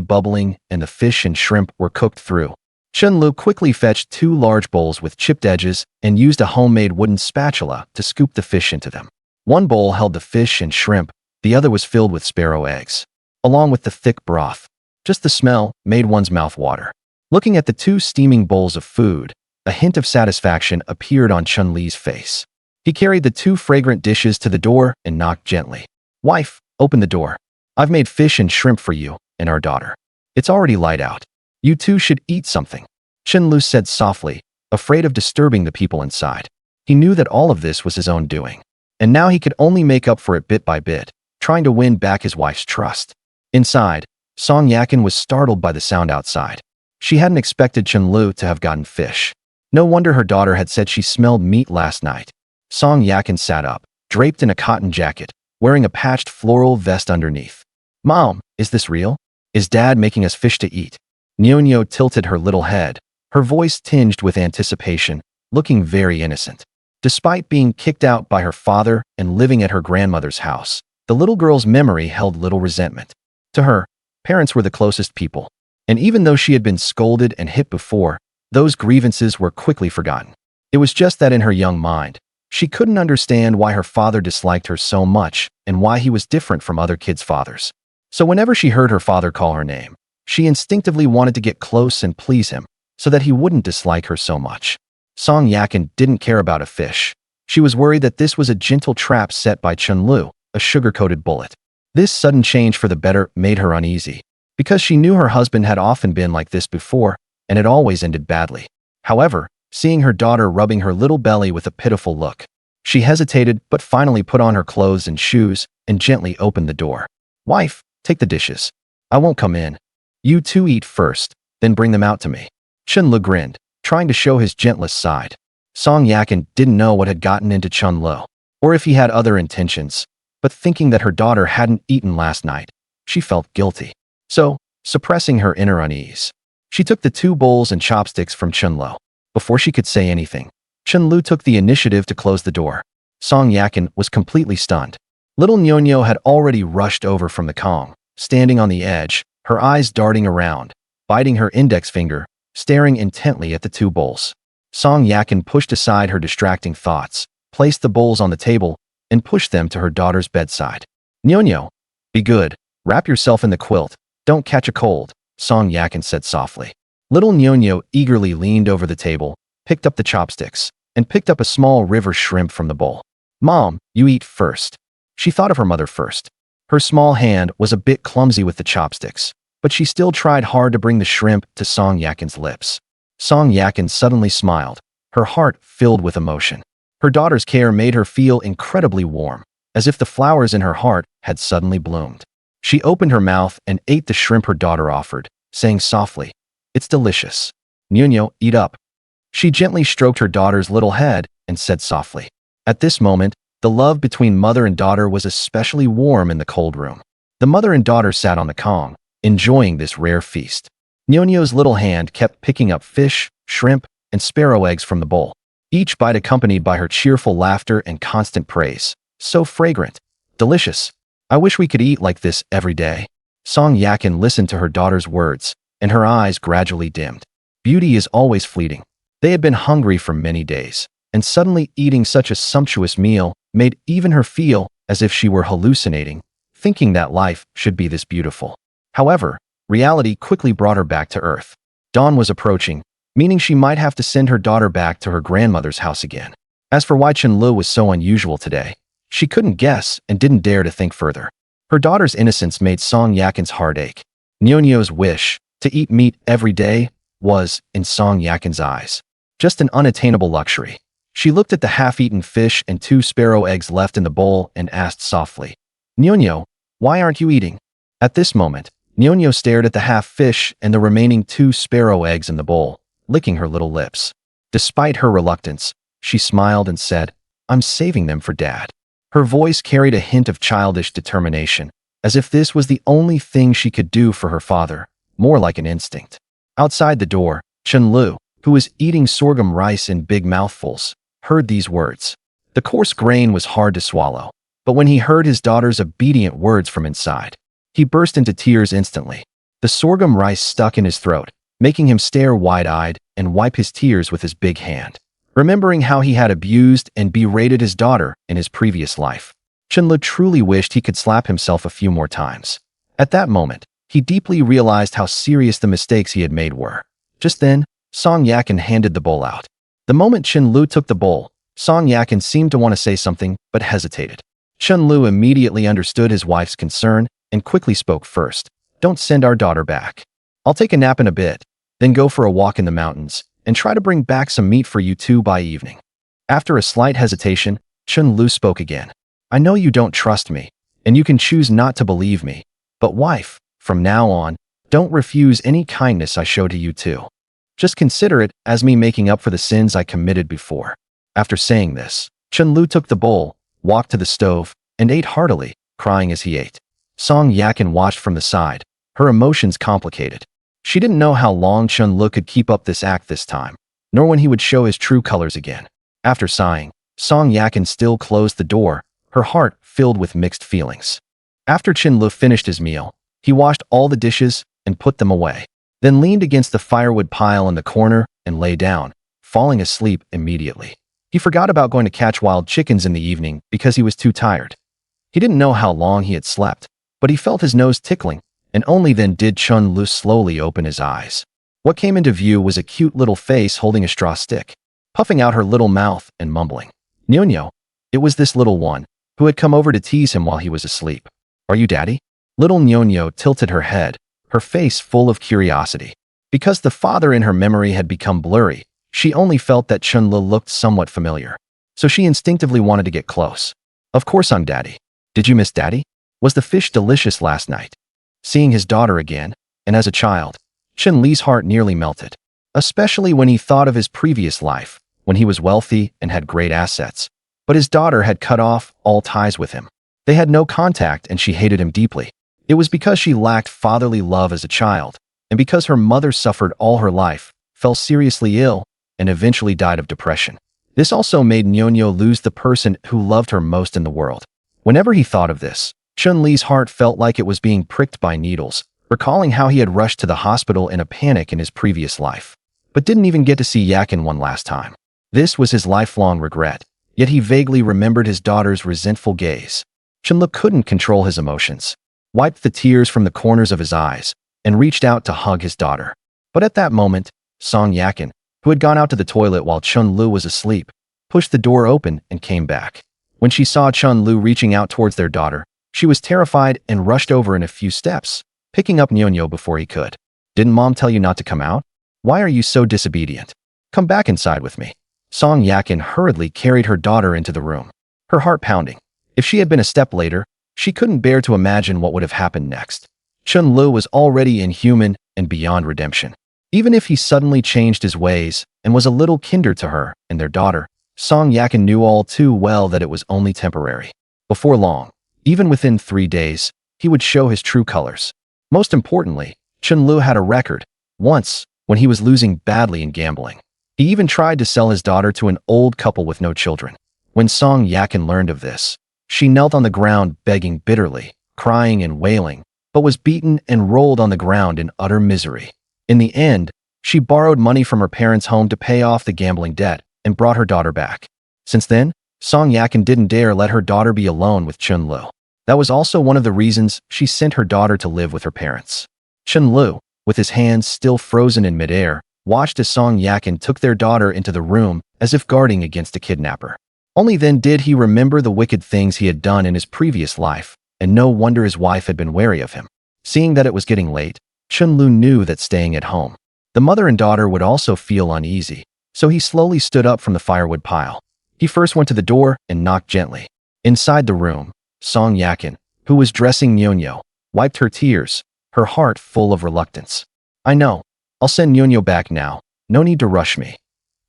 bubbling and the fish and shrimp were cooked through, Chen-Lu quickly fetched 2 large bowls with chipped edges and used a homemade wooden spatula to scoop the fish into them. One bowl held the fish and shrimp, the other was filled with sparrow eggs, along with the thick broth. Just the smell made one's mouth water. Looking at the 2 steaming bowls of food, a hint of satisfaction appeared on Chun-Li's face. He carried the 2 fragrant dishes to the door and knocked gently. "Wife, open the door. I've made fish and shrimp for you and our daughter. It's already light out. You two should eat something," Chen-Lu said softly, afraid of disturbing the people inside. He knew that all of this was his own doing, and now he could only make up for it bit by bit, trying to win back his wife's trust. Inside, Song Yakin was startled by the sound outside. She hadn't expected Chen-Lu to have gotten fish. No wonder her daughter had said she smelled meat last night. Song Yakin sat up, draped in a cotton jacket, wearing a patched floral vest underneath. "Mom, is this real? Is Dad making us fish to eat?" Nyonyo tilted her little head, her voice tinged with anticipation, looking very innocent. Despite being kicked out by her father and living at her grandmother's house, the little girl's memory held little resentment. To her, parents were the closest people, and even though she had been scolded and hit before, those grievances were quickly forgotten. It was just that in her young mind, she couldn't understand why her father disliked her so much and why he was different from other kids' fathers. So whenever she heard her father call her name, she instinctively wanted to get close and please him so that he wouldn't dislike her so much. Song Yakin didn't care about a fish. She was worried that this was a gentle trap set by Chen-Lu, a sugar-coated bullet. This sudden change for the better made her uneasy, because she knew her husband had often been like this before and had always ended badly. However, seeing her daughter rubbing her little belly with a pitiful look. She hesitated, but finally put on her clothes and shoes and gently opened the door. Wife, take the dishes. I won't come in. You two eat first, then bring them out to me. Chun-Lu grinned, trying to show his gentlest side. Song Yakin didn't know what had gotten into Chun-Lu, or if he had other intentions, but thinking that her daughter hadn't eaten last night, she felt guilty. So, suppressing her inner unease, she took the 2 bowls and chopsticks from Chun-Lu. Before she could say anything, Chun-Lu took the initiative to close the door. Song Yakin was completely stunned. Little Nyonyo had already rushed over from the Kong, standing on the edge, her eyes darting around, biting her index finger, staring intently at the 2 bowls. Song Yakin pushed aside her distracting thoughts, placed the bowls on the table, and pushed them to her daughter's bedside. Nyonyo, be good. Wrap yourself in the quilt. Don't catch a cold, Song Yakin said softly. Little Nyonyo eagerly leaned over the table, picked up the chopsticks, and picked up a small river shrimp from the bowl. Mom, you eat first. She thought of her mother first. Her small hand was a bit clumsy with the chopsticks, but she still tried hard to bring the shrimp to Song Yakin's lips. Song Yakin suddenly smiled, her heart filled with emotion. Her daughter's care made her feel incredibly warm, as if the flowers in her heart had suddenly bloomed. She opened her mouth and ate the shrimp her daughter offered, saying softly, "It's delicious. Nyonyo, eat up." She gently stroked her daughter's little head and said softly. At this moment, the love between mother and daughter was especially warm in the cold room. The mother and daughter sat on the Kong, enjoying this rare feast. Nyonyo's little hand kept picking up fish, shrimp, and sparrow eggs from the bowl, each bite accompanied by her cheerful laughter and constant praise. So fragrant. Delicious. I wish we could eat like this every day. Song Yakin listened to her daughter's words, and her eyes gradually dimmed. Beauty is always fleeting. They had been hungry for many days, and suddenly eating such a sumptuous meal made even her feel as if she were hallucinating, thinking that life should be this beautiful. However, reality quickly brought her back to Earth. Dawn was approaching, meaning she might have to send her daughter back to her grandmother's house again. As for why Chun-Lu was so unusual today, she couldn't guess and didn't dare to think further. Her daughter's innocence made Song Yakin's heart ache. Nyonyo's wish, to eat meat every day, was, in Song Yakin's eyes, just an unattainable luxury. She looked at the half-eaten fish and 2 sparrow eggs left in the bowl and asked softly, "Nyonyo, why aren't you eating?" At this moment, Nyonyo stared at the half-fish and the remaining 2 sparrow eggs in the bowl, licking her little lips. Despite her reluctance, she smiled and said, "I'm saving them for Dad." Her voice carried a hint of childish determination, as if this was the only thing she could do for her father, more like an instinct. Outside the door, Chun-Lu, who was eating sorghum rice in big mouthfuls, heard these words. The coarse grain was hard to swallow, but when he heard his daughter's obedient words from inside, he burst into tears instantly. The sorghum rice stuck in his throat, making him stare wide-eyed and wipe his tears with his big hand. Remembering how he had abused and berated his daughter in his previous life, Chun-Lu truly wished he could slap himself a few more times. At that moment, he deeply realized how serious the mistakes he had made were. Just then, Song Yakin handed the bowl out. The moment Chun-Lu took the bowl, Song Yakin seemed to want to say something but hesitated. Chun-Lu immediately understood his wife's concern and quickly spoke first. "Don't send our daughter back. I'll take a nap in a bit, then go for a walk in the mountains, and try to bring back some meat for you two by evening." After a slight hesitation, Chun-Lu spoke again. "I know you don't trust me, and you can choose not to believe me, but wife, from now on, don't refuse any kindness I show to you too. Just consider it as me making up for the sins I committed before." After saying this, Chun-Lu took the bowl, walked to the stove, and ate heartily, crying as he ate. Song Yakin watched from the side, her emotions complicated. She didn't know how long Chun-Lu could keep up this act this time, nor when he would show his true colors again. After sighing, Song Yakin still closed the door, her heart filled with mixed feelings. After Chun-Lu finished his meal, he washed all the dishes and put them away, then leaned against the firewood pile in the corner and lay down, falling asleep immediately. He forgot about going to catch wild chickens in the evening because he was too tired. He didn't know how long he had slept, but he felt his nose tickling, and only then did Chun-Lu slowly open his eyes. What came into view was a cute little face holding a straw stick, puffing out her little mouth and mumbling, "Nyonyo." It was this little one, who had come over to tease him while he was asleep. "Are you Daddy?" Little Nyonyo tilted her head, her face full of curiosity. Because the father in her memory had become blurry, She only felt that Chun-Li looked somewhat familiar, so she instinctively wanted to get close. Of course I'm Daddy. Did you miss Daddy? Was the fish delicious last night? Seeing his daughter again, and as a child, Chun-Li's heart nearly melted, especially when he thought of his previous life, when he was wealthy and had great assets. But his daughter had cut off all ties with him. They had no contact and she hated him deeply. It was because she lacked fatherly love as a child, and because her mother suffered all her life, fell seriously ill, and eventually died of depression. This also made Nyonyo lose the person who loved her most in the world. Whenever he thought of this, Chun-Li's heart felt like it was being pricked by needles, recalling how he had rushed to the hospital in a panic in his previous life, but didn't even get to see Yakin one last time. This was his lifelong regret, yet he vaguely remembered his daughter's resentful gaze. Chun-Li couldn't control his emotions, wiped the tears from the corners of his eyes, and reached out to hug his daughter. But at that moment, Song Yakin, who had gone out to the toilet while Chun-Li was asleep, pushed the door open and came back. When she saw Chun-Li reaching out towards their daughter, she was terrified and rushed over in a few steps, picking up Nyonyo before he could. Didn't Mom tell you not to come out? Why are you so disobedient? Come back inside with me. Song Yakin hurriedly carried her daughter into the room, her heart pounding. If she had been a step later, she couldn't bear to imagine what would have happened next. Chun-Li was already inhuman and beyond redemption. Even if he suddenly changed his ways and was a little kinder to her and their daughter, Song Yakin knew all too well that it was only temporary. Before long, even within 3 days, he would show his true colors. Most importantly, Chun-Li had a record, once, when he was losing badly in gambling. He even tried to sell his daughter to an old couple with no children. When Song Yakin learned of this, she knelt on the ground begging bitterly, crying and wailing, but was beaten and rolled on the ground in utter misery. In the end, she borrowed money from her parents' home to pay off the gambling debt and brought her daughter back. Since then, Song Yakin didn't dare let her daughter be alone with Chun-Li. That was also one of the reasons she sent her daughter to live with her parents. Chun-Li, with his hands still frozen in midair, watched as Song Yakin took their daughter into the room as if guarding against a kidnapper. Only then did he remember the wicked things he had done in his previous life, and no wonder his wife had been wary of him. Seeing that it was getting late, Chun-Li knew that staying at home, the mother and daughter would also feel uneasy, so he slowly stood up from the firewood pile. He first went to the door and knocked gently. Inside the room, Song Yakin, who was dressing Nyonyo, wiped her tears, her heart full of reluctance. I know. I'll send Nyonyo back now. No need to rush me.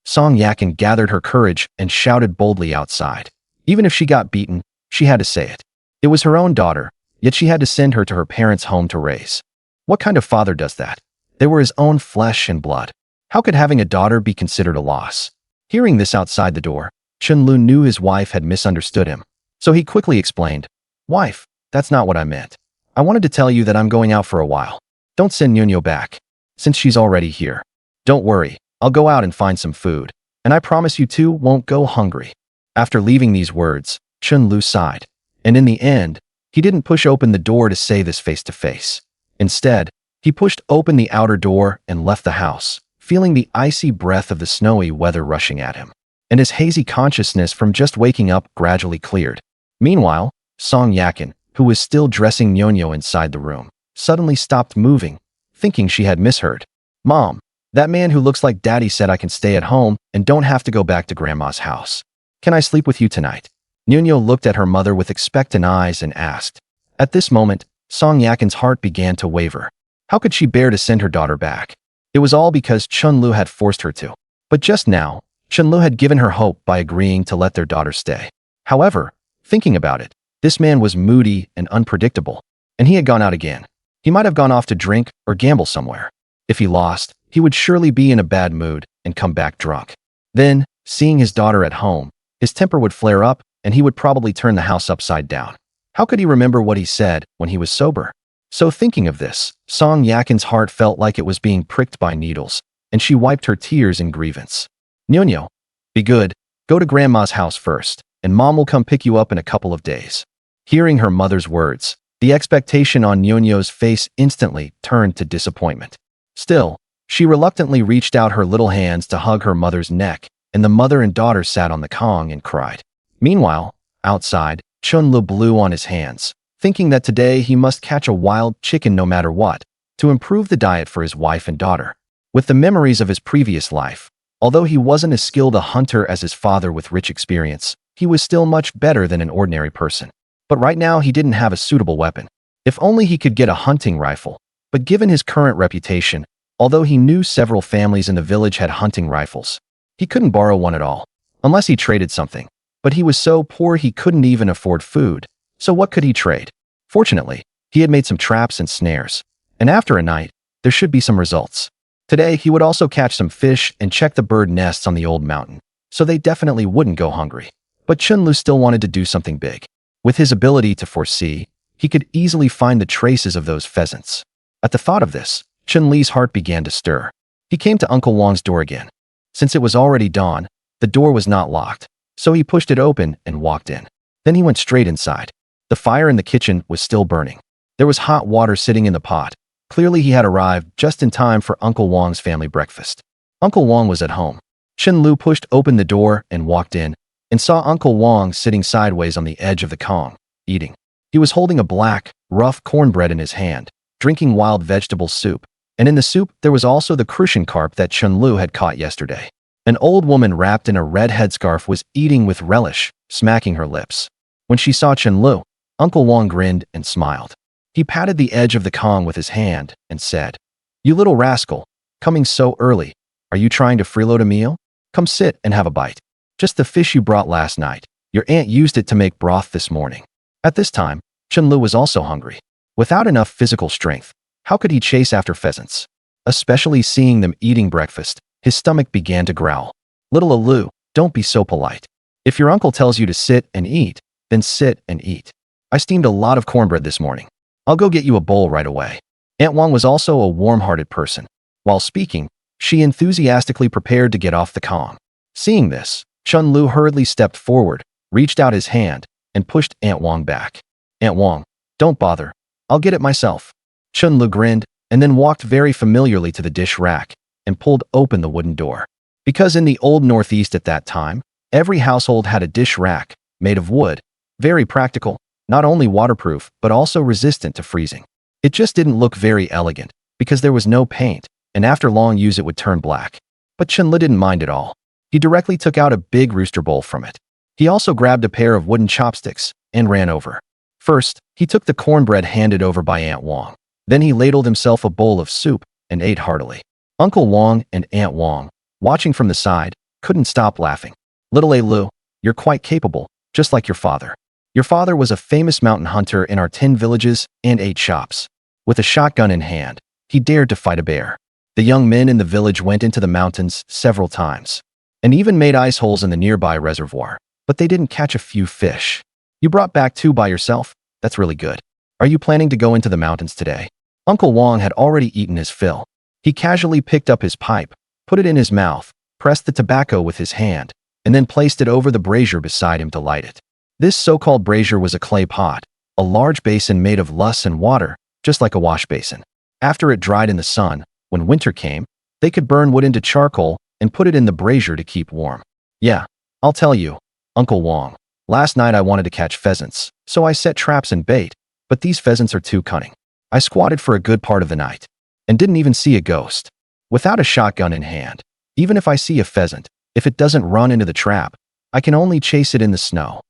Song Yakin gathered her courage and shouted boldly outside. Even if she got beaten, she had to say it. It was her own daughter, yet she had to send her to her parents' home to raise. What kind of father does that? They were his own flesh and blood. How could having a daughter be considered a loss? Hearing this outside the door, Chun-Li knew his wife had misunderstood him. So he quickly explained, Wife, that's not what I meant. I wanted to tell you that I'm going out for a while. Don't send Nyonyo back, since she's already here. Don't worry, I'll go out and find some food, and I promise you two won't go hungry. After leaving these words, Chun-Li sighed, and in the end, he didn't push open the door to say this face to face. Instead, he pushed open the outer door and left the house, feeling the icy breath of the snowy weather rushing at him. And his hazy consciousness from just waking up gradually cleared. Meanwhile, Song Yakin, who was still dressing Nyonyo inside the room, suddenly stopped moving, thinking she had misheard. Mom, that man who looks like Daddy said I can stay at home and don't have to go back to Grandma's house. Can I sleep with you tonight? Nyonyo looked at her mother with expectant eyes and asked. At this moment, Song Yakin's heart began to waver. How could she bear to send her daughter back? It was all because Chun-Li had forced her to. But just now, Chun-Li had given her hope by agreeing to let their daughter stay. However, thinking about it, this man was moody and unpredictable, and he had gone out again. He might have gone off to drink or gamble somewhere. If he lost, he would surely be in a bad mood and come back drunk. Then, seeing his daughter at home, his temper would flare up and he would probably turn the house upside down. How could he remember what he said when he was sober? So thinking of this, Song Yakin's heart felt like it was being pricked by needles, and she wiped her tears in grievance. Nyonyo, be good, go to Grandma's house first, and Mom will come pick you up in a couple of days. Hearing her mother's words, the expectation on Nyonyo's face instantly turned to disappointment. Still, she reluctantly reached out her little hands to hug her mother's neck, and the mother and daughter sat on the Kong and cried. Meanwhile, outside, Chun-Li blew on his hands, thinking that today he must catch a wild chicken no matter what, to improve the diet for his wife and daughter. With the memories of his previous life, Although he wasn't as skilled a hunter as his father with rich experience, he was still much better than an ordinary person. But right now he didn't have a suitable weapon. If only he could get a hunting rifle. But given his current reputation, although he knew several families in the village had hunting rifles, he couldn't borrow one at all, unless he traded something. But he was so poor he couldn't even afford food, so what could he trade? Fortunately, he had made some traps and snares, and after a night, there should be some results. Today, he would also catch some fish and check the bird nests on the old mountain, so they definitely wouldn't go hungry. But Chunlu still wanted to do something big. With his ability to foresee, he could easily find the traces of those pheasants. At the thought of this, Chun-Li's heart began to stir. He came to Uncle Wang's door again. Since it was already dawn, the door was not locked, so he pushed it open and walked in. Then he went straight inside. The fire in the kitchen was still burning. There was hot water sitting in the pot. Clearly he had arrived just in time for Uncle Wang's family breakfast. Uncle Wang was at home. Chun-Lu pushed open the door and walked in, and saw Uncle Wang sitting sideways on the edge of the kong, eating. He was holding a black, rough cornbread in his hand, drinking wild vegetable soup, and in the soup there was also the crucian carp that Chun-Lu had caught yesterday. An old woman wrapped in a red headscarf was eating with relish, smacking her lips. When she saw Chun-Lu, Uncle Wang grinned and smiled. He patted the edge of the kong with his hand and said, "You little rascal, coming so early. Are you trying to freeload a meal? Come sit and have a bite. Just the fish you brought last night. Your aunt used it to make broth this morning." At this time, Chun-Lu was also hungry. Without enough physical strength, how could he chase after pheasants? Especially seeing them eating breakfast, his stomach began to growl. "Little Alu, don't be so polite. If your uncle tells you to sit and eat, then sit and eat. I steamed a lot of cornbread this morning. I'll go get you a bowl right away." Aunt Wang was also a warm-hearted person. While speaking, she enthusiastically prepared to get off the kong. Seeing this, Chun-Lu hurriedly stepped forward, reached out his hand, and pushed Aunt Wang back. "Aunt Wang, don't bother. I'll get it myself." Chun-Lu grinned and then walked very familiarly to the dish rack and pulled open the wooden door. Because in the old Northeast at that time, every household had a dish rack made of wood, very practical, not only waterproof but also resistant to freezing. It just didn't look very elegant because there was no paint, and after long use it would turn black. But Chun-Lu didn't mind at all. He directly took out a big rooster bowl from it. He also grabbed a pair of wooden chopsticks and ran over. First, he took the cornbread handed over by Aunt Wang. Then he ladled himself a bowl of soup and ate heartily. Uncle Wang and Aunt Wang, watching from the side, couldn't stop laughing. "Little Alu, you're quite capable, just like your father. Your father was a famous mountain hunter in our 10 villages and 8 shops. With a shotgun in hand, he dared to fight a bear. The young men in the village went into the mountains several times and even made ice holes in the nearby reservoir, but they didn't catch a few fish. You brought back 2 by yourself? That's really good. Are you planning to go into the mountains today?" Uncle Wang had already eaten his fill. He casually picked up his pipe, put it in his mouth, pressed the tobacco with his hand, and then placed it over the brazier beside him to light it. This so-called brazier was a clay pot, a large basin made of loess and water, just like a wash basin. After it dried in the sun, when winter came, they could burn wood into charcoal and put it in the brazier to keep warm. "Yeah, I'll tell you, Uncle Wang. Last night I wanted to catch pheasants, so I set traps and bait, but these pheasants are too cunning. I squatted for a good part of the night and didn't even see a ghost. Without a shotgun in hand, even if I see a pheasant, if it doesn't run into the trap, I can only chase it in the snow,"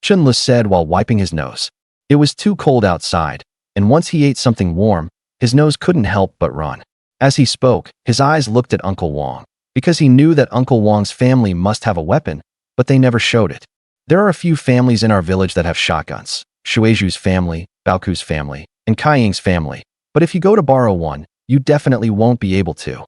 Chun-Lu said while wiping his nose. It was too cold outside, and once he ate something warm, his nose couldn't help but run. As he spoke, his eyes looked at Uncle Wang, because he knew that Uncle Wang's family must have a weapon, but they never showed it. There are a few families in our village that have shotguns. Shueju's family, Baoku's family, and Kaiying's family. But if you go to borrow one, you definitely won't be able to.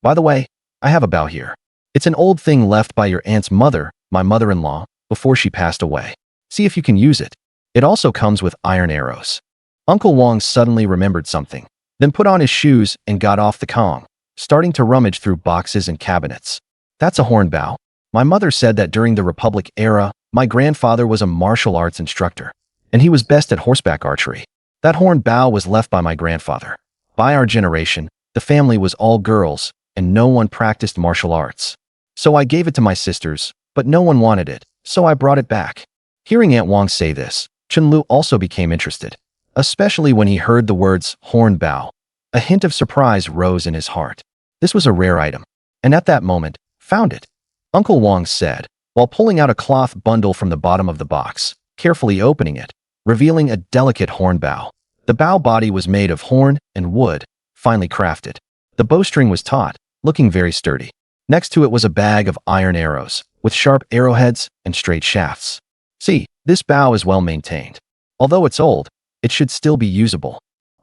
By the way, I have a bow here. It's an old thing left by your aunt's mother, my mother-in-law, before she passed away. See if you can use it. It also comes with iron arrows." Uncle Wang suddenly remembered something, then put on his shoes and got off the kong, starting to rummage through boxes and cabinets. "That's a horn bow. My mother said that during the Republic era, my grandfather was a martial arts instructor, and he was best at horseback archery. That horn bow was left by my grandfather. By our generation, the family was all girls, and no one practiced martial arts. So I gave it to my sisters, but no one wanted it, so I brought it back." Hearing Aunt Wang say this, Chun-Lu also became interested, especially when he heard the words horn bow. A hint of surprise rose in his heart. This was a rare item, and at that moment, Found it, Uncle Wang said, while pulling out a cloth bundle from the bottom of the box, carefully opening it, revealing a delicate horn bow. The bow body was made of horn and wood, finely crafted. The bowstring was taut, looking very sturdy. Next to it was a bag of iron arrows, with sharp arrowheads and straight shafts. See, this bow is well maintained. Although it's old, it should still be usable.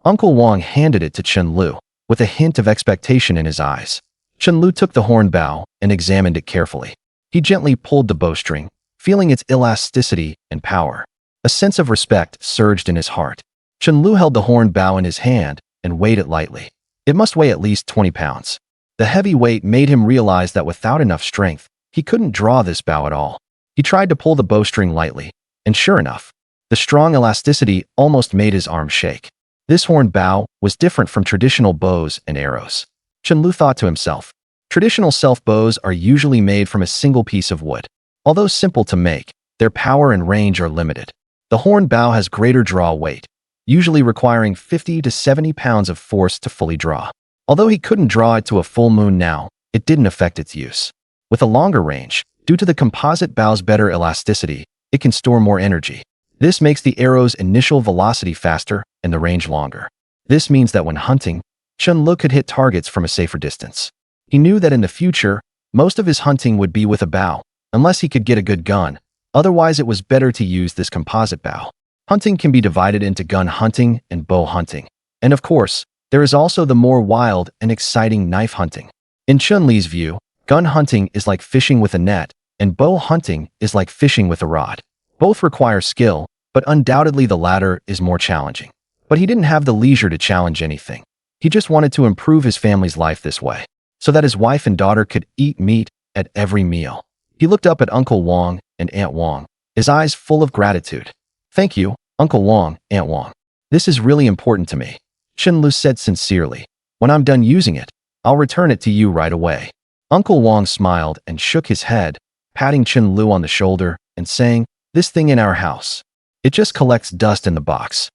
Uncle Wang handed it to Chen Lu, with a hint of expectation in his eyes. Chen Lu took the horn bow and examined it carefully. He gently pulled the bowstring, feeling its elasticity and power. A sense of respect surged in his heart. Chen Lu held the horn bow in his hand and weighed it lightly. It must weigh at least 20 pounds. The heavy weight made him realize that without enough strength, he couldn't draw this bow at all. He tried to pull the bowstring lightly, and sure enough, the strong elasticity almost made his arm shake. This horn bow was different from traditional bows and arrows. Chen Lu thought to himself, traditional self-bows are usually made from a single piece of wood. Although simple to make, their power and range are limited. The horn bow has greater draw weight, usually requiring 50 to 70 pounds of force to fully draw. Although he couldn't draw it to a full moon now, it didn't affect its use. With a longer range, due to the composite bow's better elasticity, it can store more energy. This makes the arrow's initial velocity faster and the range longer. This means that when hunting, Chen Lu could hit targets from a safer distance. He knew that in the future, most of his hunting would be with a bow, unless he could get a good gun. Otherwise, it was better to use this composite bow. Hunting can be divided into gun hunting and bow hunting. And of course, there is also the more wild and exciting knife hunting. In Chun Li's view, gun hunting is like fishing with a net, and bow hunting is like fishing with a rod. Both require skill, but undoubtedly the latter is more challenging. But he didn't have the leisure to challenge anything. He just wanted to improve his family's life this way, so that his wife and daughter could eat meat at every meal. He looked up at Uncle Wang and Aunt Wang, his eyes full of gratitude. "Thank you, Uncle Wang, Aunt Wang. This is really important to me," Chen Lu said sincerely. "When I'm done using it, I'll return it to you right away." Uncle Wang smiled and shook his head, patting Chen Lu on the shoulder and saying, "This thing in our house, it just collects dust in the box.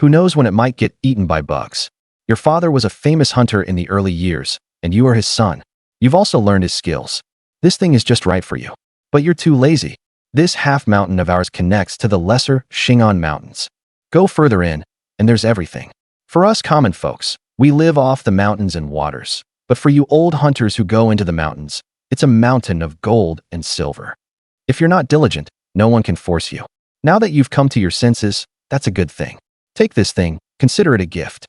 Who knows when it might get eaten by bugs. Your father was a famous hunter in the early years, and you are his son. You've also learned his skills. This thing is just right for you. But you're too lazy. This half mountain of ours connects to the lesser Xing'an Mountains. Go further in, and there's everything. For us common folks, we live off the mountains and waters. But for you old hunters who go into the mountains, it's a mountain of gold and silver. If you're not diligent, no one can force you. Now that you've come to your senses, that's a good thing. Take this thing, consider it a gift."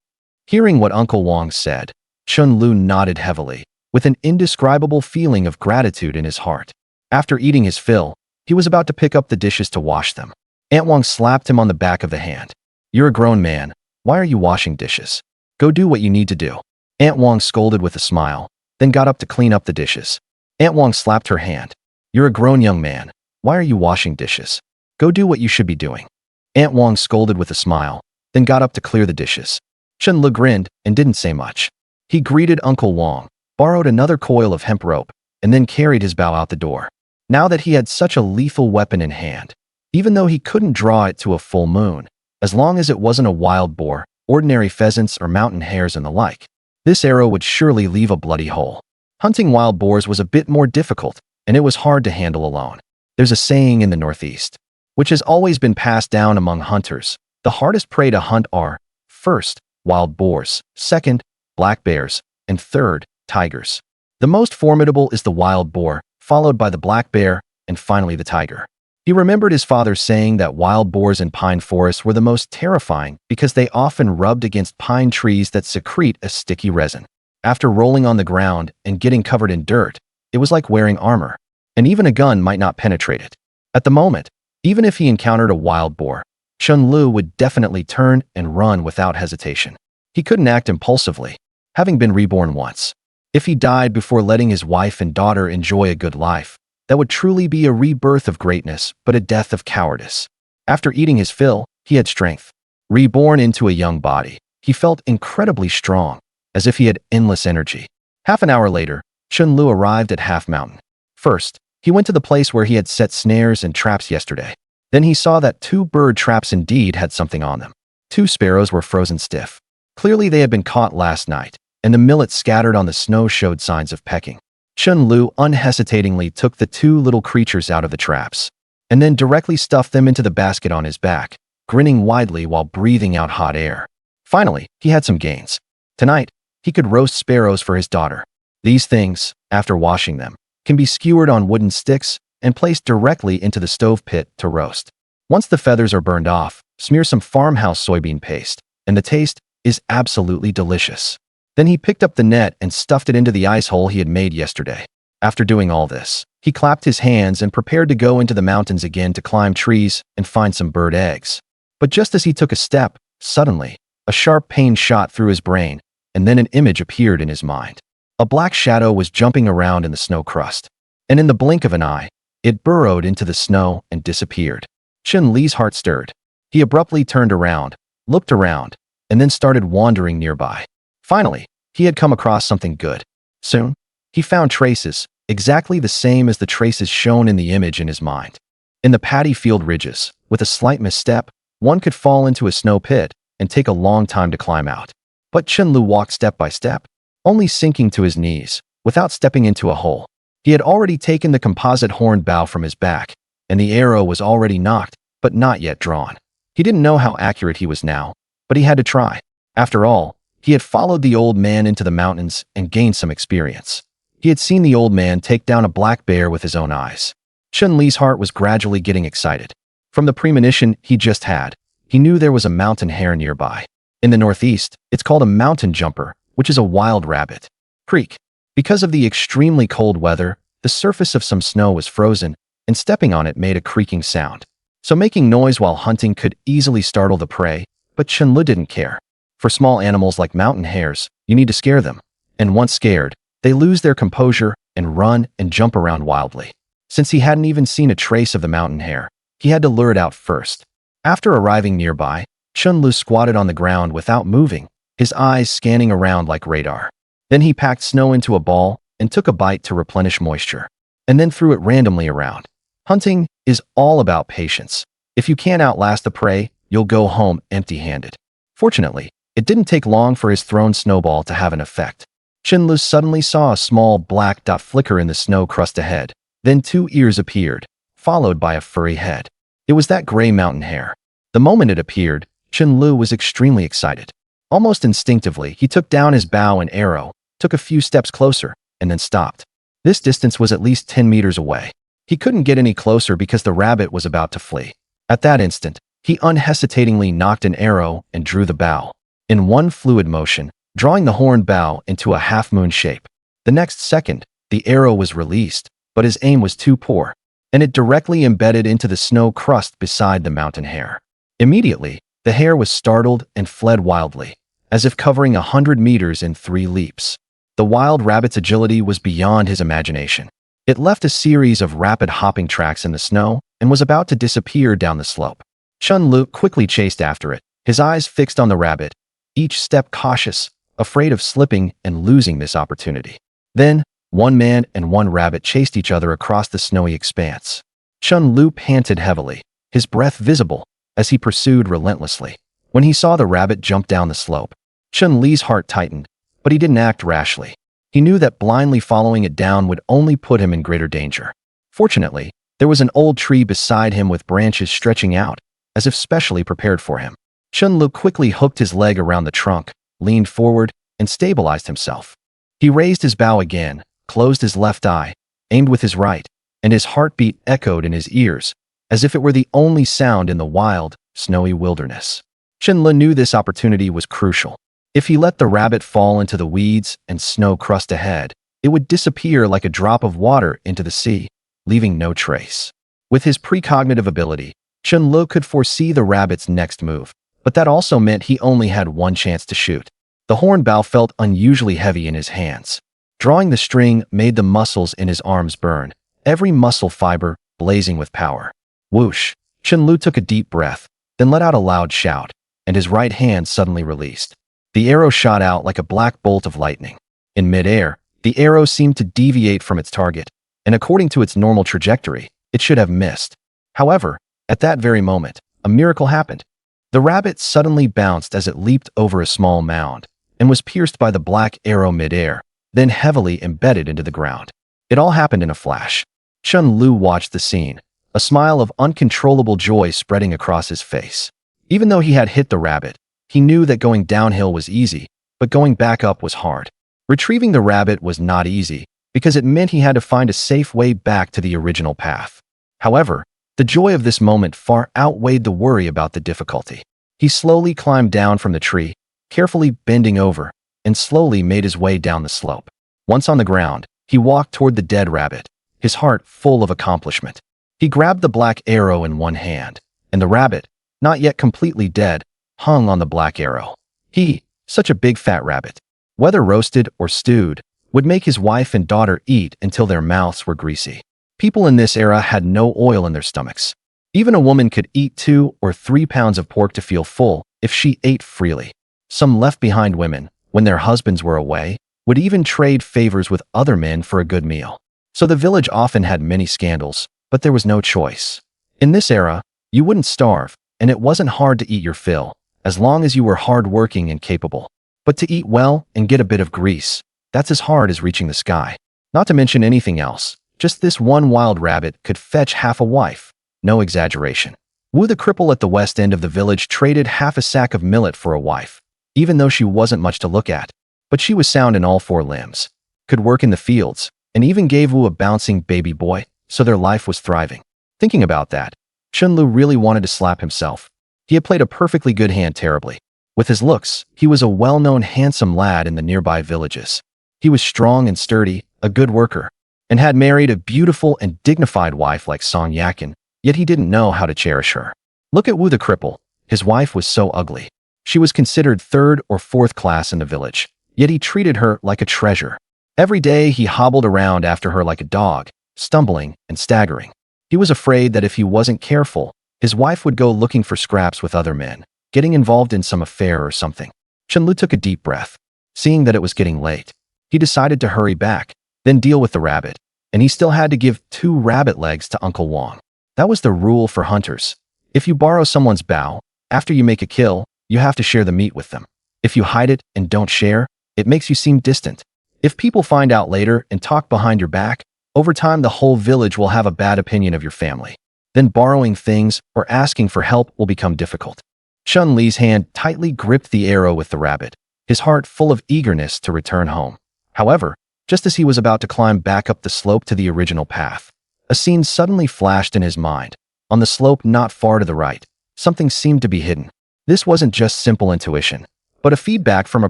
Hearing what Uncle Wang said, Chen Lu nodded heavily, with an indescribable feeling of gratitude in his heart. After eating his fill, he was about to pick up the dishes to wash them. Aunt Wang slapped him on the back of the hand. "You're a grown man. Why are you washing dishes? Go do what you need to do." Aunt Wang scolded with a smile, then got up to clean up the dishes. Aunt Wang slapped her hand. "You're a grown young man. Why are you washing dishes? Go do what you should be doing." Aunt Wang scolded with a smile, then got up to clear the dishes. Chen Lu grinned and didn't say much. He greeted Uncle Wang, borrowed another coil of hemp rope, and then carried his bow out the door. Now that he had such a lethal weapon in hand, even though he couldn't draw it to a full moon, as long as it wasn't a wild boar, ordinary pheasants or mountain hares and the like, this arrow would surely leave a bloody hole. Hunting wild boars was a bit more difficult, and it was hard to handle alone. There's a saying in the Northeast, which has always been passed down among hunters: the hardest prey to hunt are, first, wild boars, second, black bears, and third, tigers. The most formidable is the wild boar, followed by the black bear, and finally the tiger. He remembered his father saying that wild boars in pine forests were the most terrifying because they often rubbed against pine trees that secrete a sticky resin. After rolling on the ground and getting covered in dirt, it was like wearing armor, and even a gun might not penetrate it. At the moment, even if he encountered a wild boar, Chen Lu would definitely turn and run without hesitation. He couldn't act impulsively, having been reborn once. If he died before letting his wife and daughter enjoy a good life, that would truly be a rebirth of greatness, but a death of cowardice. After eating his fill, he had strength. Reborn into a young body, he felt incredibly strong, as if he had endless energy. Half an hour later, Chen Lu arrived at Half Mountain. First, he went to the place where he had set snares and traps yesterday. Then he saw that 2 bird traps indeed had something on them. 2 sparrows were frozen stiff. Clearly they had been caught last night, and the millet scattered on the snow showed signs of pecking. Chun Lu unhesitatingly took the two little creatures out of the traps, and then directly stuffed them into the basket on his back, grinning widely while breathing out hot air. Finally, he had some gains. Tonight, he could roast sparrows for his daughter. These things, after washing them, can be skewered on wooden sticks and placed directly into the stove pit to roast. Once the feathers are burned off, smear some farmhouse soybean paste, and the taste is absolutely delicious. Then he picked up the net and stuffed it into the ice hole he had made yesterday. After doing all this, he clapped his hands and prepared to go into the mountains again to climb trees and find some bird eggs. But just as he took a step, suddenly, a sharp pain shot through his brain, and then an image appeared in his mind. A black shadow was jumping around in the snow crust, and in the blink of an eye, it burrowed into the snow and disappeared. Chun Li's heart stirred. He abruptly turned around, looked around, and then started wandering nearby. Finally, he had come across something good. Soon, he found traces, exactly the same as the traces shown in the image in his mind. In the paddy field ridges, with a slight misstep, one could fall into a snow pit and take a long time to climb out. But Chun Lu walked step by step, only sinking to his knees, without stepping into a hole. He had already taken the composite horned bow from his back, and the arrow was already nocked, but not yet drawn. He didn't know how accurate he was now, but he had to try. After all, he had followed the old man into the mountains and gained some experience. He had seen the old man take down a black bear with his own eyes. Chun Li's heart was gradually getting excited. From the premonition he just had, he knew there was a mountain hare nearby. In the northeast, it's called a mountain jumper, which is a wild rabbit. Creek. Because of the extremely cold weather, the surface of some snow was frozen, and stepping on it made a creaking sound. So making noise while hunting could easily startle the prey, but Chun Lu didn't care. For small animals like mountain hares, you need to scare them. And once scared, they lose their composure and run and jump around wildly. Since he hadn't even seen a trace of the mountain hare, he had to lure it out first. After arriving nearby, Chun Lu squatted on the ground without moving, his eyes scanning around like radar. Then he packed snow into a ball and took a bite to replenish moisture, and then threw it randomly around. Hunting is all about patience. If you can't outlast the prey, you'll go home empty-handed. Fortunately, it didn't take long for his thrown snowball to have an effect. Chun Lu suddenly saw a small black dot flicker in the snow crust ahead. Then two ears appeared, followed by a furry head. It was that gray mountain hare. The moment it appeared, Chun Lu was extremely excited. Almost instinctively, he took down his bow and arrow, took a few steps closer, and then stopped. This distance was at least 10 meters away. He couldn't get any closer because the rabbit was about to flee. At that instant, he unhesitatingly nocked an arrow and drew the bow. In one fluid motion, drawing the horned bow into a half-moon shape. The next second, the arrow was released, but his aim was too poor, and it directly embedded into the snow crust beside the mountain hare. Immediately, the hare was startled and fled wildly, as if covering 100 meters in 3 leaps. The wild rabbit's agility was beyond his imagination. It left a series of rapid hopping tracks in the snow and was about to disappear down the slope. Chun Lu quickly chased after it, his eyes fixed on the rabbit, each step cautious, afraid of slipping and losing this opportunity. Then, one man and one rabbit chased each other across the snowy expanse. Chun Lu panted heavily, his breath visible, as he pursued relentlessly. When he saw the rabbit jump down the slope, Chun Li's heart tightened, but he didn't act rashly. He knew that blindly following it down would only put him in greater danger. Fortunately, there was an old tree beside him with branches stretching out, as if specially prepared for him. Chun Lu quickly hooked his leg around the trunk, leaned forward, and stabilized himself. He raised his bow again, closed his left eye, aimed with his right, and his heartbeat echoed in his ears, as if it were the only sound in the wild, snowy wilderness. Chun Lu knew this opportunity was crucial. If he let the rabbit fall into the weeds and snow crust ahead, it would disappear like a drop of water into the sea, leaving no trace. With his precognitive ability, Chun Lu could foresee the rabbit's next move, but that also meant he only had one chance to shoot. The horn bow felt unusually heavy in his hands. Drawing the string made the muscles in his arms burn, every muscle fiber blazing with power. Whoosh! Chun Lu took a deep breath, then let out a loud shout, and his right hand suddenly released. The arrow shot out like a black bolt of lightning. In midair, the arrow seemed to deviate from its target, and according to its normal trajectory, it should have missed. However, at that very moment, a miracle happened. The rabbit suddenly bounced as it leaped over a small mound, and was pierced by the black arrow midair, then heavily embedded into the ground. It all happened in a flash. Chun Lu watched the scene, a smile of uncontrollable joy spreading across his face. Even though he had hit the rabbit, he knew that going downhill was easy, but going back up was hard. Retrieving the rabbit was not easy, because it meant he had to find a safe way back to the original path. However, the joy of this moment far outweighed the worry about the difficulty. He slowly climbed down from the tree, carefully bending over, and slowly made his way down the slope. Once on the ground, he walked toward the dead rabbit, his heart full of accomplishment. He grabbed the black arrow in one hand, and the rabbit, not yet completely dead, hung on the black arrow. He, such a big fat rabbit, whether roasted or stewed, would make his wife and daughter eat until their mouths were greasy. People in this era had no oil in their stomachs. Even a woman could eat 2 or 3 pounds of pork to feel full if she ate freely. Some left-behind women, when their husbands were away, would even trade favors with other men for a good meal. So the village often had many scandals, but there was no choice. In this era, you wouldn't starve, and it wasn't hard to eat your fill, as long as you were hard-working and capable. But to eat well and get a bit of grease, that's as hard as reaching the sky. Not to mention anything else, just this one wild rabbit could fetch half a wife. No exaggeration. Wu the cripple at the west end of the village traded half a sack of millet for a wife, even though she wasn't much to look at. But she was sound in all 4 limbs, could work in the fields, and even gave Wu a bouncing baby boy, so their life was thriving. Thinking about that, Chun Lu really wanted to slap himself. He had played a perfectly good hand terribly. With his looks, he was a well-known handsome lad in the nearby villages. He was strong and sturdy, a good worker, and had married a beautiful and dignified wife like Song Yakin, yet he didn't know how to cherish her. Look at Wu the cripple. His wife was so ugly. She was considered 3rd or 4th class in the village, yet he treated her like a treasure. Every day he hobbled around after her like a dog, stumbling and staggering. He was afraid that if he wasn't careful, his wife would go looking for scraps with other men, getting involved in some affair or something. Chun Lu took a deep breath. Seeing that it was getting late, he decided to hurry back, then deal with the rabbit, and he still had to give 2 rabbit legs to Uncle Wong. That was the rule for hunters. If you borrow someone's bow, after you make a kill, you have to share the meat with them. If you hide it and don't share, it makes you seem distant. If people find out later and talk behind your back, over time the whole village will have a bad opinion of your family. Then borrowing things or asking for help will become difficult. Chun Li's hand tightly gripped the arrow with the rabbit, his heart full of eagerness to return home. However, just as he was about to climb back up the slope to the original path, a scene suddenly flashed in his mind. On the slope not far to the right, something seemed to be hidden. This wasn't just simple intuition, but a feedback from a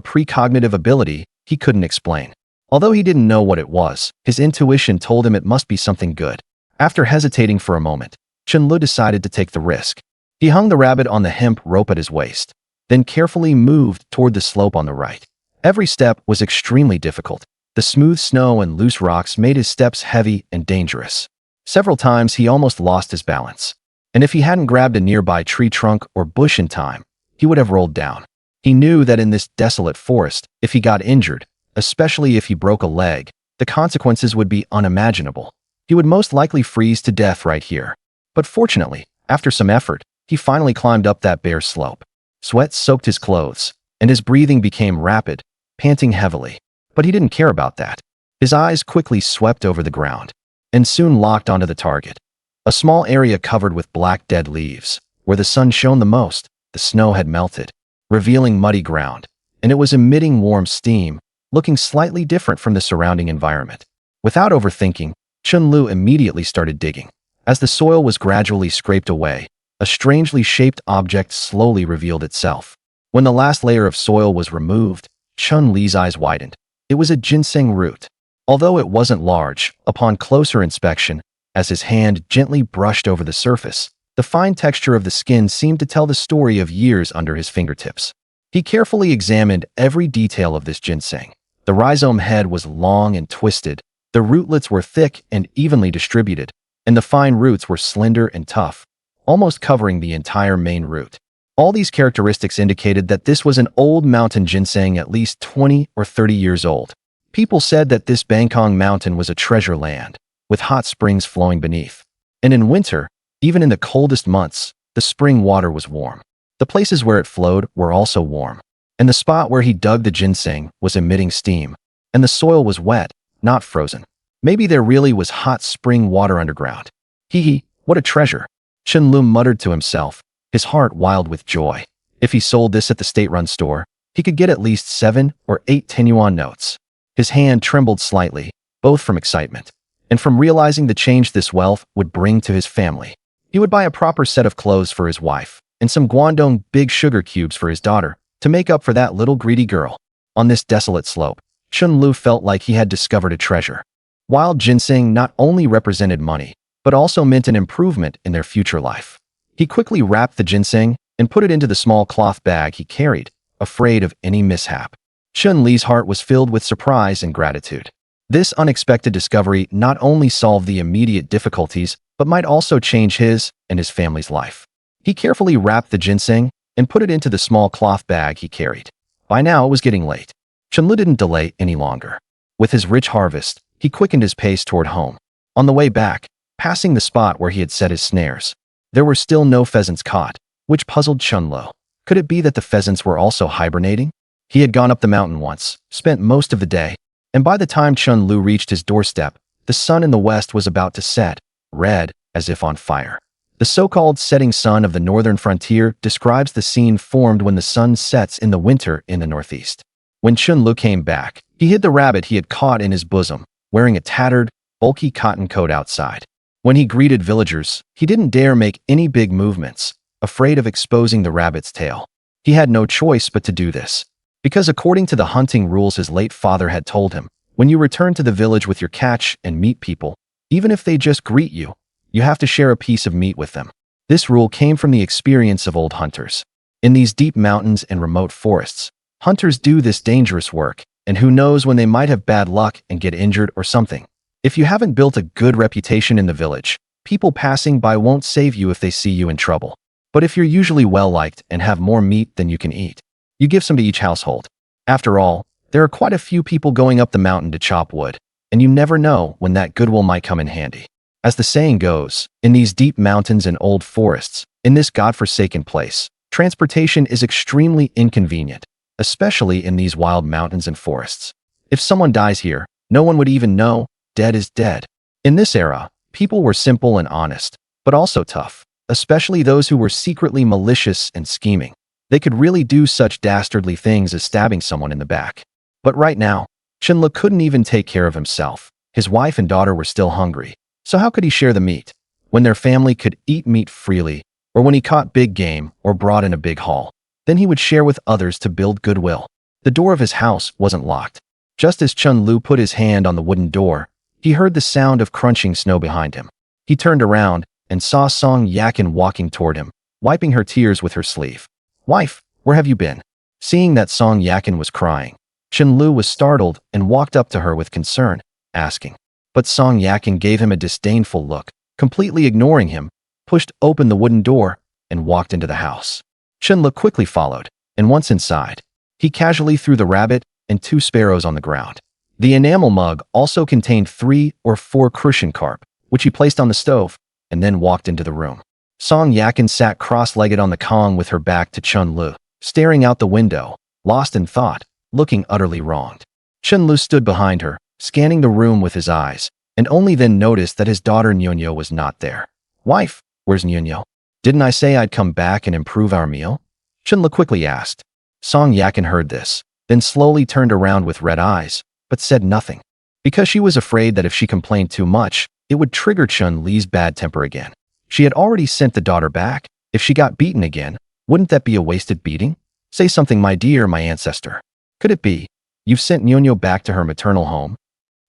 precognitive ability he couldn't explain. Although he didn't know what it was, his intuition told him it must be something good. After hesitating for a moment, Chun Lu decided to take the risk. He hung the rabbit on the hemp rope at his waist, then carefully moved toward the slope on the right. Every step was extremely difficult. The smooth snow and loose rocks made his steps heavy and dangerous. Several times he almost lost his balance, and if he hadn't grabbed a nearby tree trunk or bush in time, he would have rolled down. He knew that in this desolate forest, if he got injured, especially if he broke a leg, the consequences would be unimaginable. He would most likely freeze to death right here. But fortunately, after some effort, he finally climbed up that bare slope. Sweat soaked his clothes, and his breathing became rapid, panting heavily. But he didn't care about that. His eyes quickly swept over the ground, and soon locked onto the target. A small area covered with black dead leaves. Where the sun shone the most, the snow had melted, revealing muddy ground, and it was emitting warm steam, looking slightly different from the surrounding environment. Without overthinking, Chun Lu immediately started digging. As the soil was gradually scraped away, a strangely shaped object slowly revealed itself. When the last layer of soil was removed, Chun Li's eyes widened. It was a ginseng root. Although it wasn't large, upon closer inspection, as his hand gently brushed over the surface, the fine texture of the skin seemed to tell the story of years under his fingertips. He carefully examined every detail of this ginseng. The rhizome head was long and twisted, the rootlets were thick and evenly distributed, and the fine roots were slender and tough, almost covering the entire main root. All these characteristics indicated that this was an old mountain ginseng at least 20 or 30 years old. People said that this Bangkong mountain was a treasure land, with hot springs flowing beneath. And in winter, even in the coldest months, the spring water was warm. The places where it flowed were also warm. And the spot where he dug the ginseng was emitting steam, and the soil was wet, not frozen. Maybe there really was hot spring water underground. Hee hee, what a treasure. Chen Lu muttered to himself, his heart wild with joy. If he sold this at the state-run store, he could get at least 7 or 8 10-yuan notes. His hand trembled slightly, both from excitement and from realizing the change this wealth would bring to his family. He would buy a proper set of clothes for his wife and some Guangdong big sugar cubes for his daughter to make up for that little greedy girl. On this desolate slope, Chen Lu felt like he had discovered a treasure. Wild ginseng not only represented money, but also meant an improvement in their future life. He quickly wrapped the ginseng and put it into the small cloth bag he carried, afraid of any mishap. Chen Li's heart was filled with surprise and gratitude. This unexpected discovery not only solved the immediate difficulties, but might also change his and his family's life. He carefully wrapped the ginseng and put it into the small cloth bag he carried. By now, it was getting late. Chen Lu didn't delay any longer. With his rich harvest, he quickened his pace toward home. On the way back, passing the spot where he had set his snares, there were still no pheasants caught, which puzzled Chen Lu. Could it be that the pheasants were also hibernating? He had gone up the mountain once, spent most of the day, and by the time Chen Lu reached his doorstep, the sun in the west was about to set, red, as if on fire. The so-called setting sun of the northern frontier describes the scene formed when the sun sets in the winter in the northeast. When Chen Lu came back, he hid the rabbit he had caught in his bosom, wearing a tattered, bulky cotton coat outside. When he greeted villagers, he didn't dare make any big movements, afraid of exposing the rabbit's tail. He had no choice but to do this, because according to the hunting rules his late father had told him, when you return to the village with your catch and meet people, even if they just greet you, you have to share a piece of meat with them. This rule came from the experience of old hunters. In these deep mountains and remote forests, hunters do this dangerous work, and who knows when they might have bad luck and get injured or something. If you haven't built a good reputation in the village, people passing by won't save you if they see you in trouble. But if you're usually well-liked and have more meat than you can eat, you give some to each household. After all, there are quite a few people going up the mountain to chop wood, and you never know when that goodwill might come in handy. As the saying goes, in these deep mountains and old forests, in this godforsaken place, transportation is extremely inconvenient, especially in these wild mountains and forests. If someone dies here, no one would even know. Dead is dead. In this era, people were simple and honest, but also tough, especially those who were secretly malicious and scheming. They could really do such dastardly things as stabbing someone in the back. But right now, Chen Lu couldn't even take care of himself. His wife and daughter were still hungry, so how could he share the meat? When their family could eat meat freely, or when he caught big game or brought in a big haul, then he would share with others to build goodwill. The door of his house wasn't locked. Just as Chen Lu put his hand on the wooden door, he heard the sound of crunching snow behind him. He turned around and saw Song Yakin walking toward him, wiping her tears with her sleeve. "Wife, where have you been?" Seeing that Song Yakin was crying, Chen Lu was startled and walked up to her with concern, asking. But Song Yakin gave him a disdainful look, completely ignoring him, pushed open the wooden door, and walked into the house. Chen Lu quickly followed, and once inside, he casually threw the rabbit and 2 sparrows on the ground. The enamel mug also contained 3 or 4 crucian carp, which he placed on the stove, and then walked into the room. Song Yakin sat cross-legged on the Kong with her back to Chen Lu, staring out the window, lost in thought, looking utterly wronged. Chen Lu stood behind her, scanning the room with his eyes, and only then noticed that his daughter Nyonyo was not there. "Wife, where's Nyonyo? Didn't I say I'd come back and improve our meal?" Chen Lu quickly asked. Song Yakin heard this, then slowly turned around with red eyes, but said nothing, because she was afraid that if she complained too much, it would trigger Chen Li's bad temper again. She had already sent the daughter back. If she got beaten again, wouldn't that be a wasted beating? "Say something, my dear, my ancestor. Could it be you've sent Nyonyo back to her maternal home?"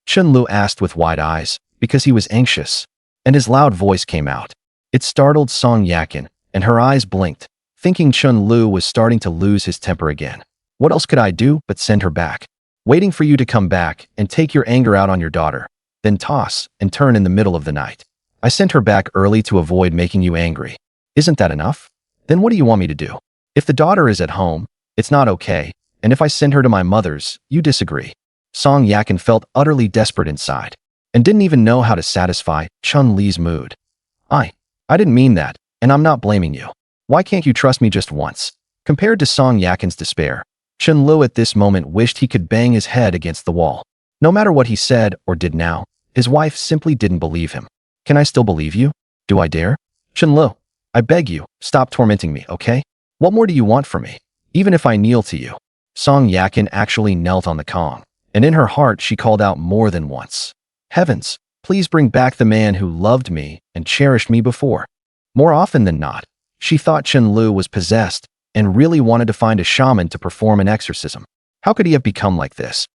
Chen Lu asked with wide eyes, because he was anxious, and his loud voice came out. It startled Song Yakin, and her eyes blinked, thinking Chen Lu was starting to lose his temper again. "What else could I do but send her back? Waiting for you to come back and take your anger out on your daughter, then toss and turn in the middle of the night. I sent her back early to avoid making you angry. Isn't that enough? Then what do you want me to do? If the daughter is at home, it's not okay, and if I send her to my mother's, you disagree." Song Yakin felt utterly desperate inside, and didn't even know how to satisfy Chen Li's mood. I didn't mean that, and I'm not blaming you. Why can't you trust me just once?" Compared to Song Yakin's despair, Chen Lu at this moment wished he could bang his head against the wall. No matter what he said or did now, His wife simply didn't believe him. Can I still believe you? Do I dare? Chen-Lu, I beg you, stop tormenting me, okay? What more do you want from me? Even if I kneel to you. Song Yakin actually knelt on the Kong, and in her heart she called out more than once. Heavens, please bring back the man who loved me and cherished me before. More often than not, she thought Chen-Lu was possessed and really wanted to find a shaman to perform an exorcism. How could he have become like this?